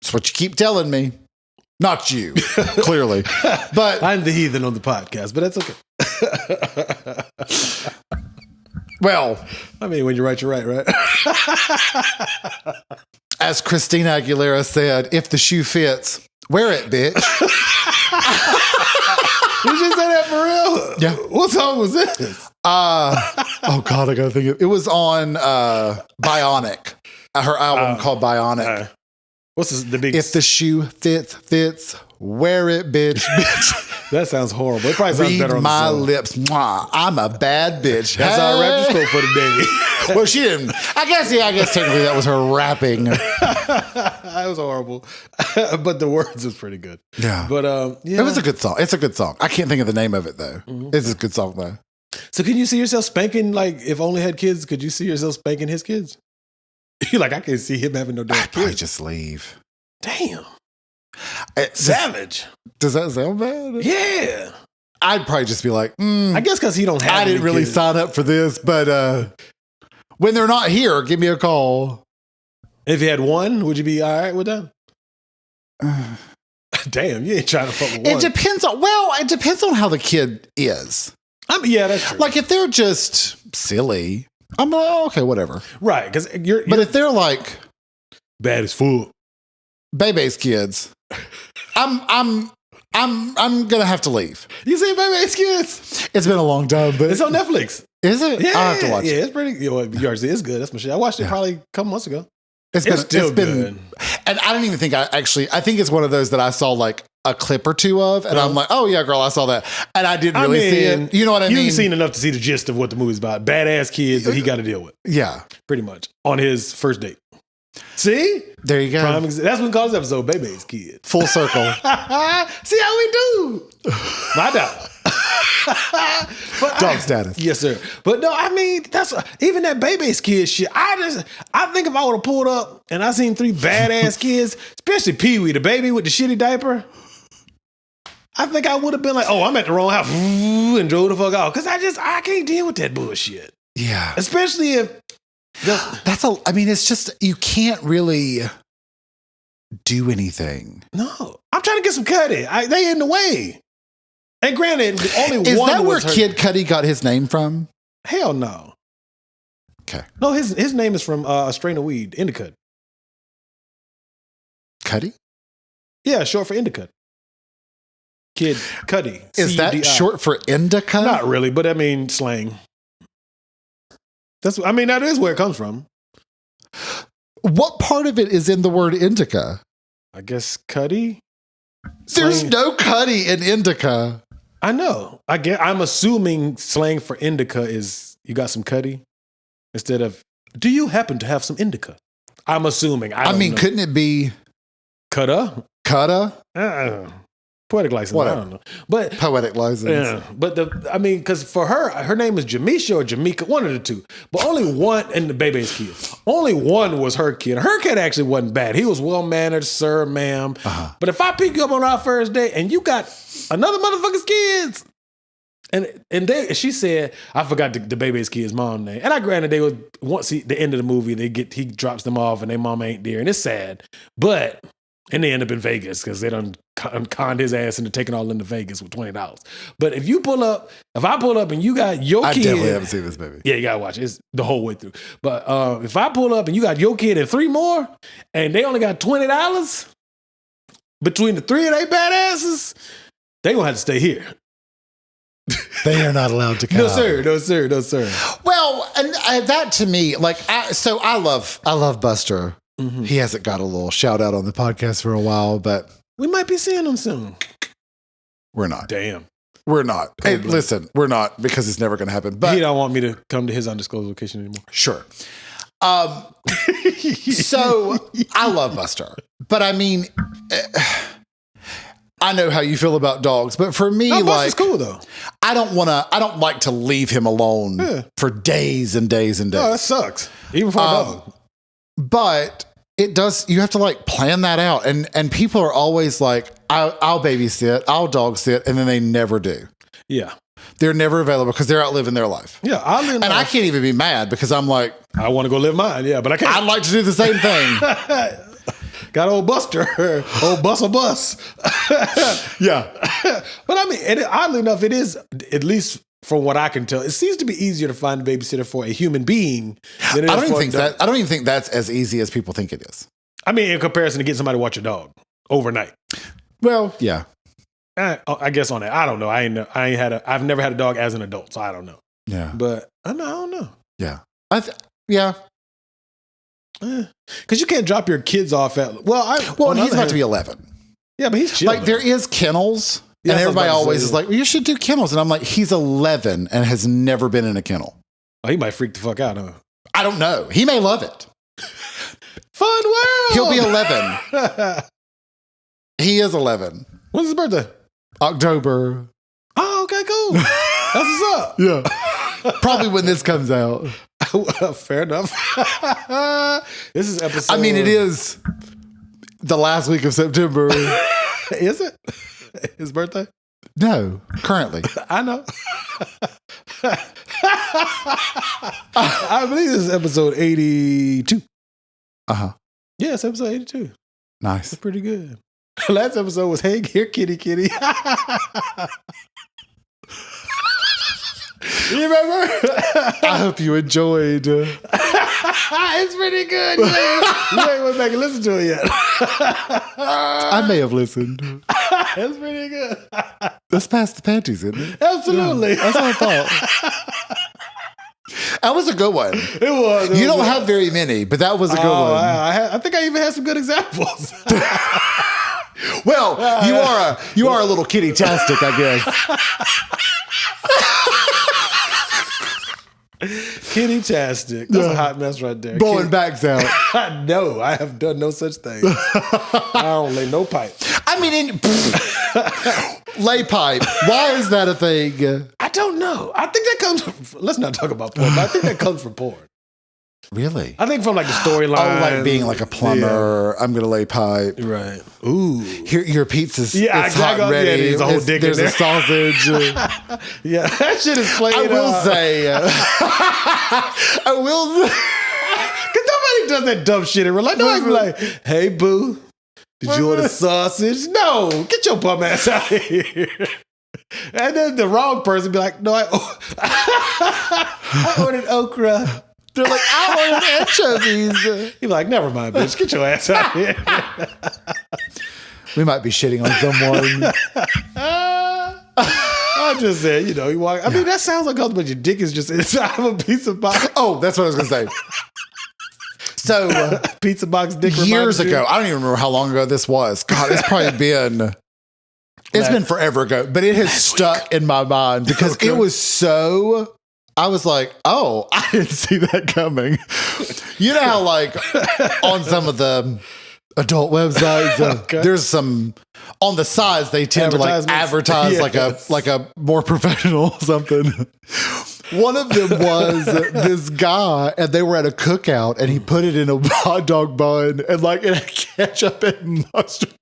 That's what you keep telling me. Not you, clearly. But I'm the heathen on the podcast, but that's okay. Well, I mean, when you're right, you're right? As Christina Aguilera said, if the shoe fits, wear it, bitch. Did you say that for real? Yeah. What song was this? Oh God, I gotta think of it. It was on Bionic. her album called Bionic. What's the big? If the shoe fits, wear it, bitch. That sounds horrible. It probably sounds better on the my song. lips. Mwah, I'm a bad bitch. That's our rap scope for the day. Well, she didn't. I guess technically that was her rapping. That was horrible. But the words was pretty good. Yeah. But it was a good song. It's a good song. I can't think of the name of it though. Mm-hmm. It's a good song though. So can you see yourself spanking, like, if Only had kids, could you see yourself spanking his kids? You're like, I can't see him having no damn kids. I'd probably just leave. Damn. Savage. Does that sound bad? Yeah. I'd probably just be like, I guess because he don't have I didn't really kids. sign up for this, but when they're not here, give me a call. If you had one, would you be all right with that? Damn, you ain't trying to fuck with one. It depends on how the kid is. I mean, yeah, that's true. Like if they're just silly, I'm like, oh, okay, whatever. Right, because you're. But if they're like bad as full, Bebe's kids, I'm gonna have to leave. You see Bebe's Kids? It's been a long time, but it's on Netflix. Is it? Yeah, I'll have to watch it. Yeah, it's pretty. You already see it's good. That's my shit. I watched it probably a couple months ago. It's still good. And I don't even think I think it's one of those that I saw like a clip or two of, and I'm like, oh yeah, girl, I saw that, and I didn't really see it. You know what I mean? You've seen enough to see the gist of what the movie's about. Badass kids that he got to deal with. Yeah, pretty much on his first date. See, there you go. That's what we call this episode, Bebe's Kids. Full circle. See how we do? My dog. Dog status. Yes, sir. But no, I mean, that's even that Bebe's Kids shit. I think if I would have pulled up and I seen three badass kids, especially Pee Wee, the baby with the shitty diaper, I think I would have been like, oh, I'm at the wrong house, and drove the fuck out. Because I can't deal with that bullshit. Yeah. Especially if it's just, you can't really do anything. No. I'm trying to get some Cuddy. They in the way. And granted, only is one that was where Kid Cudi got his name from? Hell no. Okay. No, his name is from a strain of weed, indica. Cudi? Yeah, short for indica. Kid Cudi. Is that short for indica? Not really, but I mean slang. That is where it comes from. What part of it is in the word indica? I guess Cudi. There's no Cudi in indica. I know. I'm assuming slang for indica is you got some Cudi instead of do you happen to have some indica? I'm assuming. I mean, know. Couldn't it be Cutta? Poetic license. Whatever. I don't know. But poetic license. Yeah. But because for her name is Jamisha or Jamaica, one of the two. But only one, and the Bebe's kid. Only one was her kid. Her kid actually wasn't bad. He was well mannered, sir, ma'am. Uh-huh. But if I pick you up on our first date and you got another motherfucker's kids, and she said, I forgot the Bebe's kid's mom name. And I granted they was once the end of the movie, he drops them off and their mama ain't there, and it's sad. But and they end up in Vegas because they done conned his ass into taking all into Vegas with $20. But if I pull up and you got your kid. I definitely haven't seen this movie. Yeah, you gotta watch it. It's the whole way through. But if I pull up and you got your kid and three more, and they only got $20 between the three of they badasses, they gonna have to stay here. They are not allowed to come. No, sir. Well, and that to me, I love Buster. Mm-hmm. He hasn't got a little shout out on the podcast for a while, but we might be seeing him soon. We're not. Damn. We're not. Hey, listen, we're not because it's never going to happen. But he don't want me to come to his undisclosed location anymore. Sure. So I love Buster, but I mean, I know how you feel about dogs, but for me, Buster's cool though. I don't like to leave him alone for days and days and days. No, that sucks. Even for a dog. But it does, you have to plan that out. And people are always like, I'll babysit, I'll dog sit, and then they never do. Yeah. They're never available because they're out living their life. Yeah. I can't even be mad because I'm like, I want to go live mine. Yeah, but I can't. I'd like to do the same thing. Got old Buster, old bus. Yeah. But I mean, oddly enough, it is, at least from what I can tell, it seems to be easier to find a babysitter for a human being than it is for a dog. I don't even think that's as easy as people think it is. I mean, in comparison to getting somebody to watch your dog overnight. Well, yeah. I guess on that, I don't know. I've never had a dog as an adult, so I don't know. Yeah. But I don't know. Yeah. Yeah. Because you can't drop your kids off at. And he's about to be 11. Yeah, but he's chill. Like there is kennels, and everybody always is like, well, you should do kennels, and I'm like, he's 11 and has never been in a kennel. Oh, he might freak the fuck out, huh? I don't know. He may love it. Fun world. He'll be 11. He is 11. When's his birthday? October. Oh, okay, cool. That's what's up. Yeah. Probably when this comes out. Fair enough. This is episode. I mean, it is the last week of September. Is it? His birthday? No, currently. I know. I believe this is episode 82. Uh-huh. Yeah, it's episode 82. Nice. That's pretty good. Last episode was, hey, here, kitty, kitty. You remember? I hope you enjoyed. It's pretty good. You ain't went back and listened to it yet. I may have listened. It's pretty good. That's past the panties, isn't it? Absolutely. Yeah, that's what I thought. That was a good one. It was. You don't have very many, but that was a good one. I think I even had some good examples. Well, you are a little kitty-tastic, I guess. Kitty-tastic. That's a hot mess right there. Blowing backs out. No, I have done no such thing. I don't lay no pipe. I mean, lay pipe. Why is that a thing? I don't know. I think that comes from, let's not talk about porn, but I think that comes from porn. Really? I think from like the storyline. Oh, like being like a plumber. Yeah. I'm going to lay pipe. Right. Ooh. Here, your pizza's it's hot and ready. Yeah, there's a whole dick there's in there. A sausage. Yeah, that shit is played I will say. I will say. Because nobody does that dumb shit in real life. Nobody be like, hey, boo, did you order a sausage? No, get your bum ass out of here. And then the wrong person be like, no, I ordered okra. They're like, I ordered anchovies. He's like, never mind, bitch. Get your ass out of here. We might be shitting on someone. I just said, you walk. I mean, that sounds like but your dick is just inside of a pizza box. Oh, that's what I was going to say. So, pizza box dick years ago, I don't even remember how long ago this was. God, it's probably been... It's been forever ago, but it has stuck in my mind because it was so... I was like, oh, I didn't see that coming. You know how like on some of the adult websites, there's some on the sides they tend to like advertise like a more professional something. One of them was this guy, and they were at a cookout, and he put it in a hot dog bun and like it had ketchup and mustard.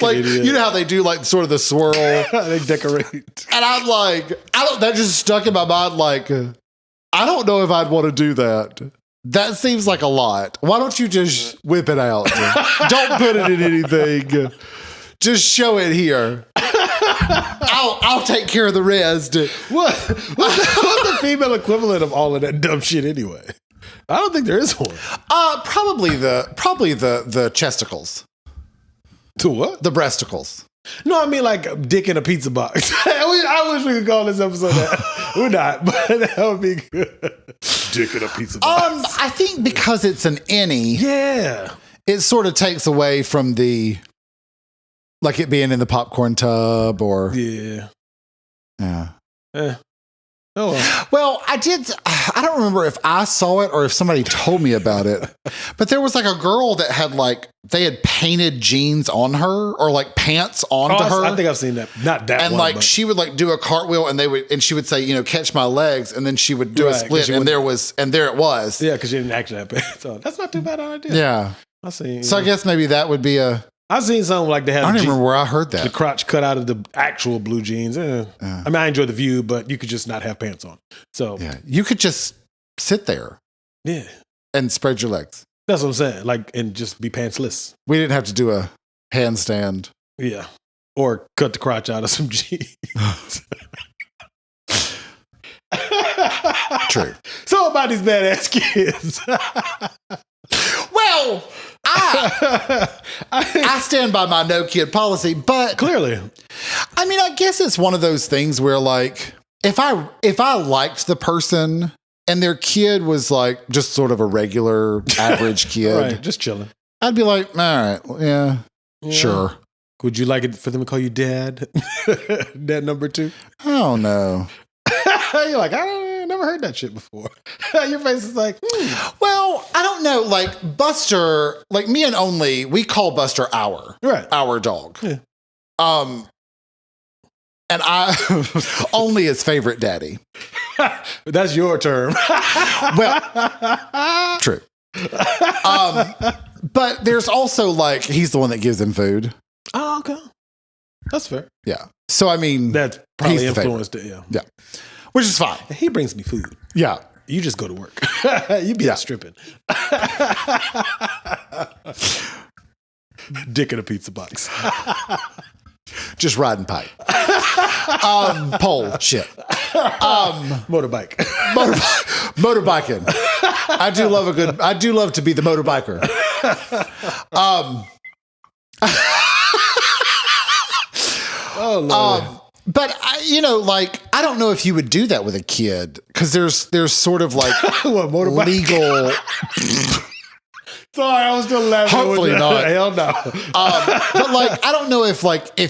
Like idiot. You know how they do like sort of the swirl. They decorate. And I'm like, that just stuck in my mind. Like, I don't know if I'd want to do that. That seems like a lot. Why don't you just whip it out? Don't put it in anything. Just show it here. I'll take care of the rest. What's the female equivalent of all of that dumb shit anyway? I don't think there is one. Probably the chesticles. To what? The breasticles. No, I mean like dick in a pizza box. I wish we could call this episode that. We're not, but that would be good. Dick in a pizza box. I think because it's an innie. Yeah. It sort of takes away from the like it being in the popcorn tub or yeah. Oh well, I don't remember if I saw it or if somebody told me about it, but there was like a girl that had like they had painted jeans on her or like pants onto her. I think I've seen that. Not that and one, like but she would like do a cartwheel and she would say, catch my legs, and then she would do a split and there it was. Yeah, because she didn't actually have pants on. That's not too bad an idea. Yeah. I guess maybe that would be I've seen something like they had. I don't even remember where I heard that. The crotch cut out of the actual blue jeans. I mean, I enjoy the view, but you could just not have pants on. So yeah, you could just sit there. Yeah. And spread your legs. That's what I'm saying. Like, and just be pantsless. We didn't have to do a handstand. Yeah. Or cut the crotch out of some jeans. True. So about these badass kids. Well, I stand by my no kid policy, but clearly, I mean, I guess it's one of those things where like if I liked the person and their kid was like just sort of a regular average kid. Right, just chilling. I'd be like, all right, yeah, sure. Would you like it for them to call you dad? Dad number 2? I don't know. You're like, I never heard that shit before. Your face is like, Well, I don't know. Like Buster, like me and Only, we call Buster our dog. Yeah. And I Only his favorite daddy. That's your term. Well, true. But there's also like, he's the one that gives him food. Oh, okay. That's fair. Yeah. So, I mean, that's probably influenced it. Yeah. Yeah. Which is fine. He brings me food. Yeah. You just go to work. You be out stripping. Dick in a pizza box. Just riding pipe. Pole. Shit. Motorbike. Motorbiking. I do love to be the motorbiker. Oh, Lord. But I don't know if you would do that with a kid because there's sort of like what, legal. Sorry, I was still laughing. Hopefully not. Hell no. But like, I don't know if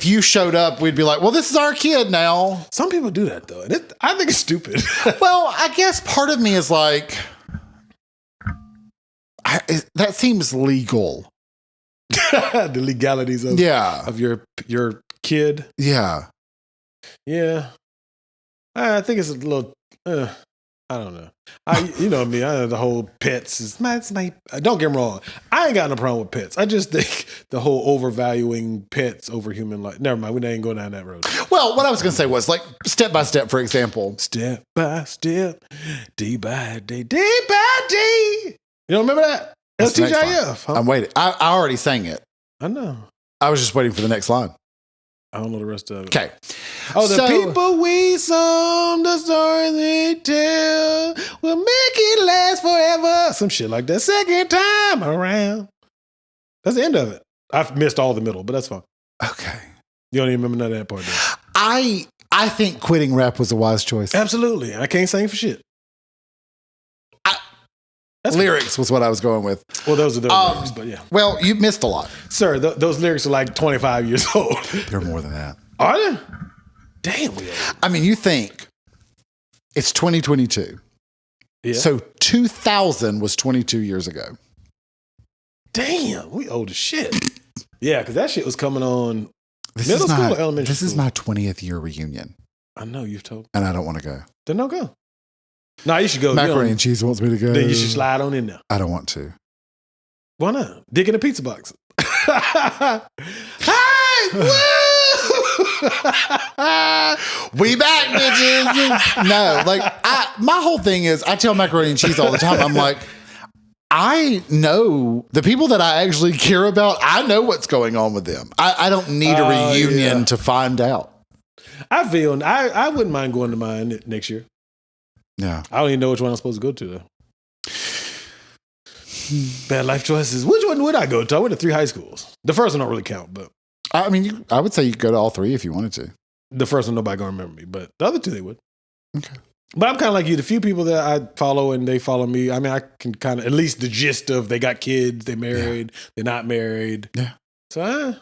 you showed up, we'd be like, well, this is our kid now. Some people do that though, and I think it's stupid. Well, I guess part of me is like, that seems legal. The legalities of your kid. Yeah. Yeah. I think it's a little I don't know. You know me, the whole pets is my don't get me wrong. I ain't got no problem with pets. I just think the whole overvaluing pets over human life. Never mind, we ain't going down that road. Well, what I was gonna say was like step by step, for example. Step by step, day by day, day by day. You don't remember that? That's TGIF. Huh? I'm waiting. I already sang it. I know. I was just waiting for the next line. I don't know the rest of it. Okay. Oh, the people we sung, the stories we tell will make it last forever. Some shit like that. Second time around. That's the end of it. I've missed all the middle, but that's fine. Okay. You don't even remember none of that part, do you? I think quitting rap was a wise choice. Absolutely. I can't sing for shit. Lyrics was what I was going with. Well, those are those lyrics, but yeah. Well, you missed a lot. Sir, those lyrics are like 25 years old. They're more than that. Are they? Damn, we old. I mean, you think it's 2022. Yeah. So 2000 was 22 years ago. Damn, we old as shit. Yeah, because that shit was coming on middle school or elementary school? This is my 20th year reunion. I know, you've told me. And I don't want to go. Then don't go. No, you should go. Macaroni and cheese wants me to go. Then you should slide on in there. I don't want to. Why not? Dick in a pizza box. Hey! Woo! We back, bitches. No, like my whole thing is I tell Macaroni and cheese all the time. I'm like, I know the people that I actually care about. I know what's going on with them. I don't need a reunion to find out. I feel I wouldn't mind going to mine next year. Yeah. I don't even know which one I'm supposed to go to, though. Bad life choices. Which one would I go to? I went to 3 high schools. The first one don't really count, but. I mean, I would say you could go to all 3 if you wanted to. The first one, nobody going to remember me, but the other 2, they would. Okay. But I'm kind of like you. The few people that I follow and they follow me, I mean, I can kind of, at least the gist of they got kids, they married, they're not married. Yeah. So,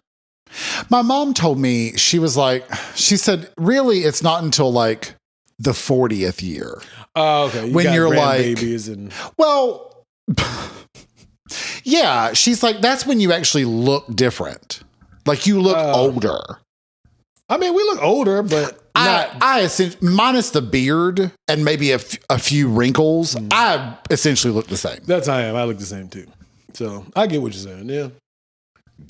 My mom told me, she said, really, it's not until like the 40th year. Oh, okay. When you're like, babies and well, yeah, she's like, that's when you actually look different. Like you look older. I mean, we look older, but I essentially, minus the beard and maybe a few wrinkles, I essentially look the same. That's how I am. I look the same too. So I get what you're saying. Yeah.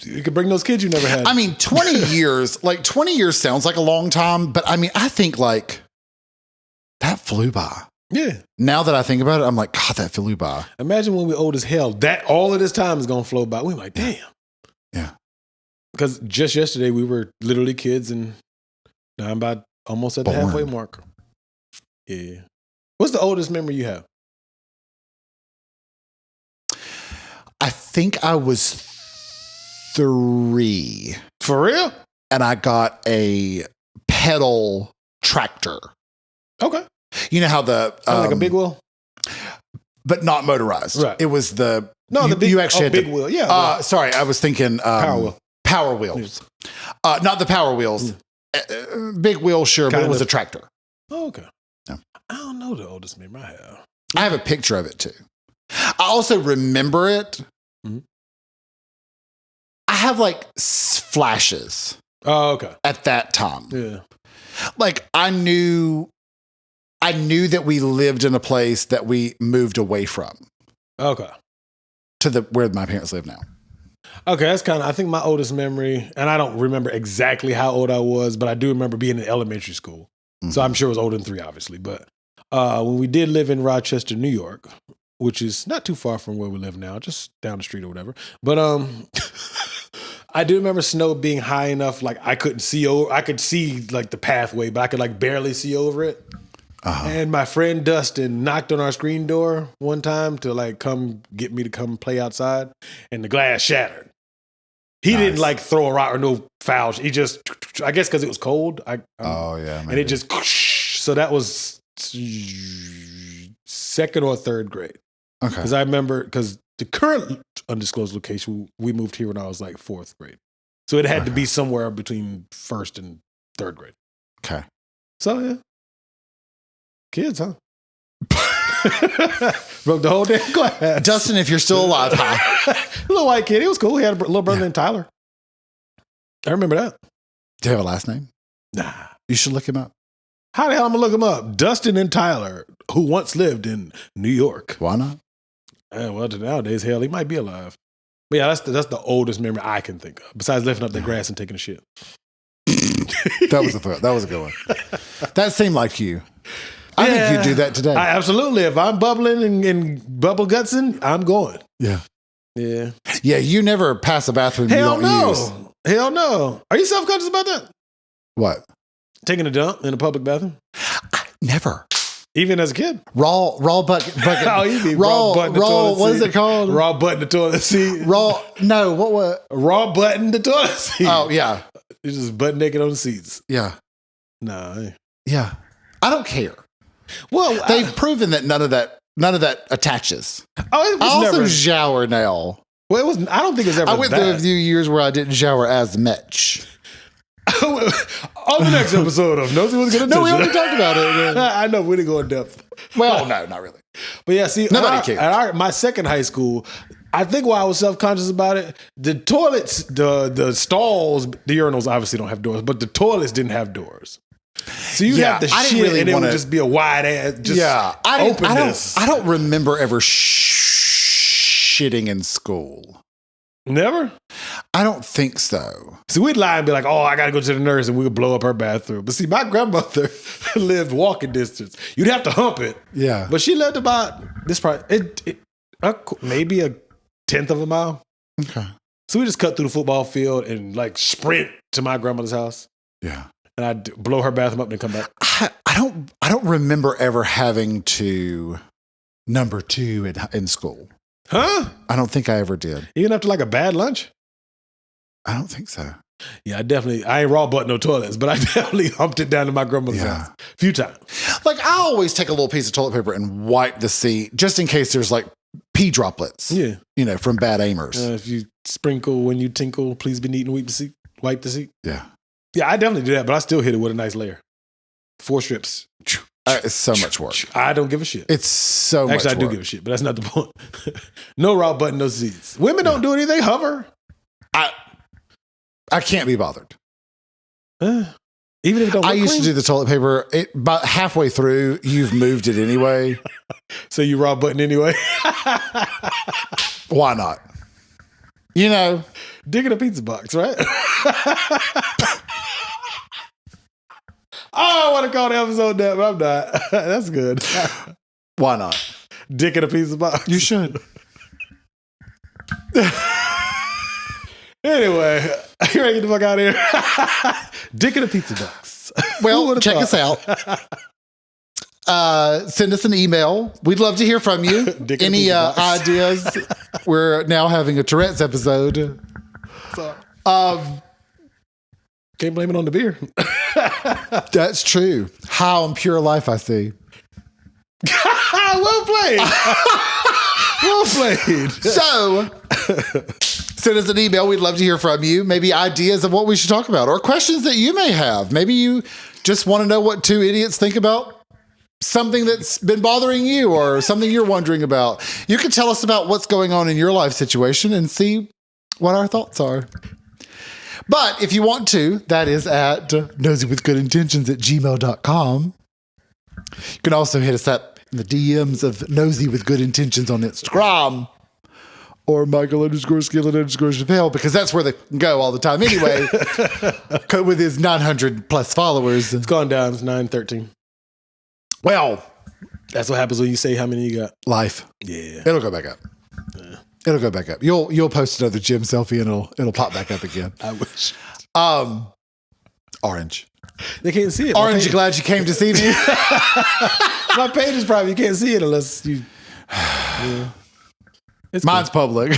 You could bring those kids you never had. I mean, 20 years, like 20 years sounds like a long time, but I mean, I think like that flew by. Yeah. Now that I think about it, I'm like, God, that flew by. Imagine when we're old as hell, that all of this time is going to flow by. We're like, damn. Yeah. Because just yesterday we were literally kids and now I'm about almost at the halfway mark. Yeah. What's the oldest memory you have? I think I was 3. For real? And I got a pedal tractor. Okay. You know how the like a big wheel? but not motorized. Right. It was the big, you actually had big wheel. Yeah. Sorry, I was thinking power wheels. Not the power wheels. Big wheel, sure, but it was a tractor. Oh, okay. Yeah. I don't know the oldest memory I have. I have a picture of it too. I also remember it. Mm-hmm. I have like flashes. Oh, okay. At that time. Yeah. Like I knew that we lived in a place that we moved away from. Okay. To where my parents live now. Okay, that's kind of, I think my oldest memory, and I don't remember exactly how old I was, but I do remember being in elementary school. Mm-hmm. So I'm sure it was older than 3, obviously. But when we did live in Rochester, New York, which is not too far from where we live now, just down the street or whatever. But I do remember snow being high enough, like I could see like the pathway, but I could like barely see over it. Uh-huh. And my friend Dustin knocked on our screen door one time to like come get me to come play outside, and the glass shattered. He didn't like throw a rock or no foul. He just, I guess because it was cold. Maybe. And it just, so that was 2nd or 3rd grade. Okay. Because I remember, because the current undisclosed location, we moved here when I was like 4th grade. So it had to be somewhere between 1st and 3rd grade. Okay. So yeah. Kids, huh? Broke the whole damn glass. Dustin, if you're still alive, hi. Little white kid. He was cool. He had a little brother named Tyler. I remember that. Do you have a last name? Nah. You should look him up. How the hell am I going to look him up? Dustin and Tyler, who once lived in New York. Why not? Well, nowadays, hell, he might be alive. But yeah, that's the oldest memory I can think of, besides lifting up the grass and taking a shit. That was a good one. That seemed like you. I think you'd do that today. Absolutely. If I'm bubbling and bubble gutsing, I'm going. Yeah. Yeah. Yeah, you never pass a bathroom Hell you don't use. Hell no. Are you self-conscious about that? What? Taking a dump in a public bathroom? Never. Even as a kid? Raw bucket. Oh, you mean raw button the toilet seat. What is it called? Raw button the toilet seat. Raw button the toilet seat. Oh, yeah. You're just butt naked on the seats. Yeah. Nah. Yeah. I don't care. Well, they've proven that none of that attaches. Oh, it was I also never shower now. Well, it was. I don't think it was ever. I went through a few years where I didn't shower as much. On the next episode of Nosey was going to. No, we already talked about it. I know we didn't go in depth. Well, no, not really. But yeah, see, nobody cares. At my second high school, I think why I was self-conscious about it, the toilets, the stalls, the urinals obviously don't have doors, but the toilets didn't have doors. So you have to shit really and it would just be a wide ass. Just I don't remember ever shitting in school. Never? I don't think so. See, we'd lie and be like, oh, I got to go to the nurse, and we would blow up her bathroom. But see, my grandmother lived walking distance. You'd have to hump it. Yeah. But she lived about maybe a 1/10 of a mile. Okay. So we just cut through the football field and like sprint to my grandmother's house. Yeah. And I'd blow her bathroom up and then come back. I don't remember ever having to number 2 in school. Huh? I don't think I ever did. Even after like a bad lunch? I don't think so. Yeah, I ain't raw button no toilets, but I definitely humped it down to my grandmother's house a few times. Like I always take a little piece of toilet paper and wipe the seat just in case there's like pee droplets. Yeah. From bad aimers. If you sprinkle when you tinkle, please be neat and wipe the seat. Yeah. Yeah, I definitely do that, but I still hit it with a nice layer. 4 strips. It's so much work. I don't give a shit. It's so much work. Actually, I do give a shit, but that's not the point. No raw button, no seats. Women don't do anything. They hover. I can't be bothered. Even if it don't look I used clean? to do the toilet paper. About halfway through, you've moved it anyway. So you raw button anyway? Why not? Dig in a pizza box, right? I want to call the episode that, but I'm not. That's good. Why not? Dick in a pizza box. You should. Anyway, you ready to get the fuck out of here? Dick in a pizza box. Well, check us out. Send us an email. We'd love to hear from you. Any ideas? We're now having a Tourette's episode. Can't blame it on the beer. That's true. How on Pure Life I see. Well played. played. Well played. So, send us an email. We'd love to hear from you. Maybe ideas of what we should talk about or questions that you may have. Maybe you just want to know what two idiots think about something that's been bothering you or something you're wondering about. You can tell us about what's going on in your life situation and see what our thoughts are. But if you want to, that is at noseywithgoodintentions@gmail.com. You can also hit us up in the DMs of Nosey with Good Intentions on Instagram or Michael_Skillet_Chappelle, because that's where they go all the time anyway. With his 900 plus followers. It's gone down. It's 913. Well, that's what happens when you say how many you got. Life. Yeah. It'll go back up. Yeah. It'll go back up. You'll post another gym selfie and it'll pop back up again. I wish. Orange. They can't see it. Orange, you glad you came to see me? My page is private. You can't see it unless you. Yeah. Mine's public.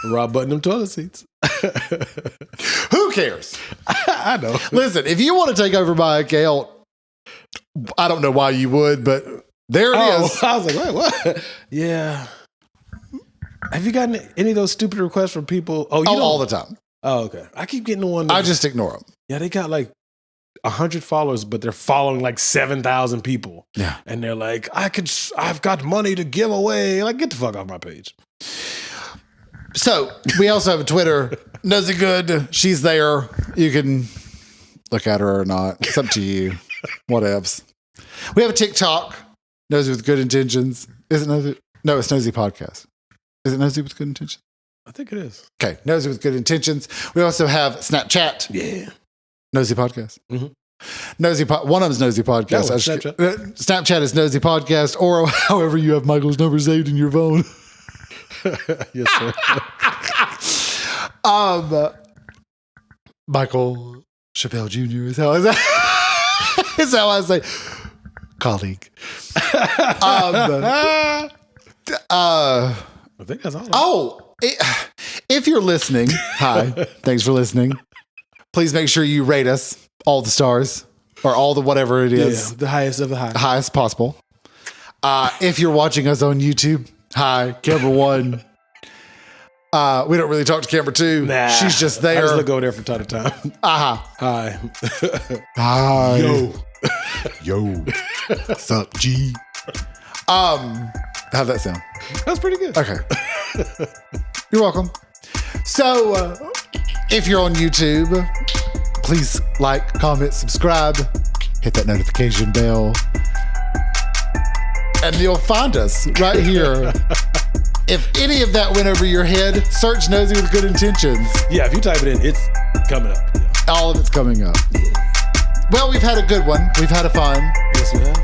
Rob button them toilet seats. Who cares? I know. Listen, if you want to take over my account, I don't know why you would, but there it is. I was like, wait, what? Yeah. Have you gotten any of those stupid requests from people? Oh, all the time. Oh, okay. I keep getting the one. I just ignore them. Yeah, they got like 100 followers, but they're following like 7,000 people. Yeah. And they're like, I've got money to give away. Like, get the fuck off my page. So we also have a Twitter, Nosey Good. She's there. You can look at her or not. It's up to you. Whatevs. We have a TikTok, Nosey with Good Intentions. Is it Nosey? No, it's Nosey Podcast. Is it Nosey with Good Intentions? I think it is. Okay, Nosey with Good Intentions. We also have Snapchat. Yeah. Nosey Podcast. Mm-hmm. One of them's Nosey Podcast. Snapchat. Snapchat is Nosey Podcast, or however you have Michael's number saved in your phone. Yes, sir. Michael Chappelle Jr. is how I say colleague. I think that's all. If you're listening, hi, thanks for listening. Please make sure you rate us all the stars or all the whatever it is. Yeah, the highest of the high. Highest possible. If you're watching us on YouTube, hi, camera one. We don't really talk to camera two. Nah, she's just there. I just look over there from time to time. Hi. Hi. Yo. What's up, G? How'd that sound? That's pretty good. Okay. You're welcome. So, if you're on YouTube, please like, comment, subscribe, hit that notification bell, and you'll find us right here. If any of that went over your head, search Nosey with Good Intentions. Yeah, if you type it in, it's coming up. Yeah. All of it's coming up. Yeah. Well, we've had a good one. We've had a fun. Yes, we have.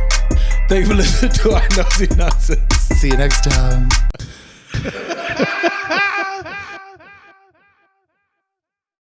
Thank you for listening to our nosy nonsense. See you next time.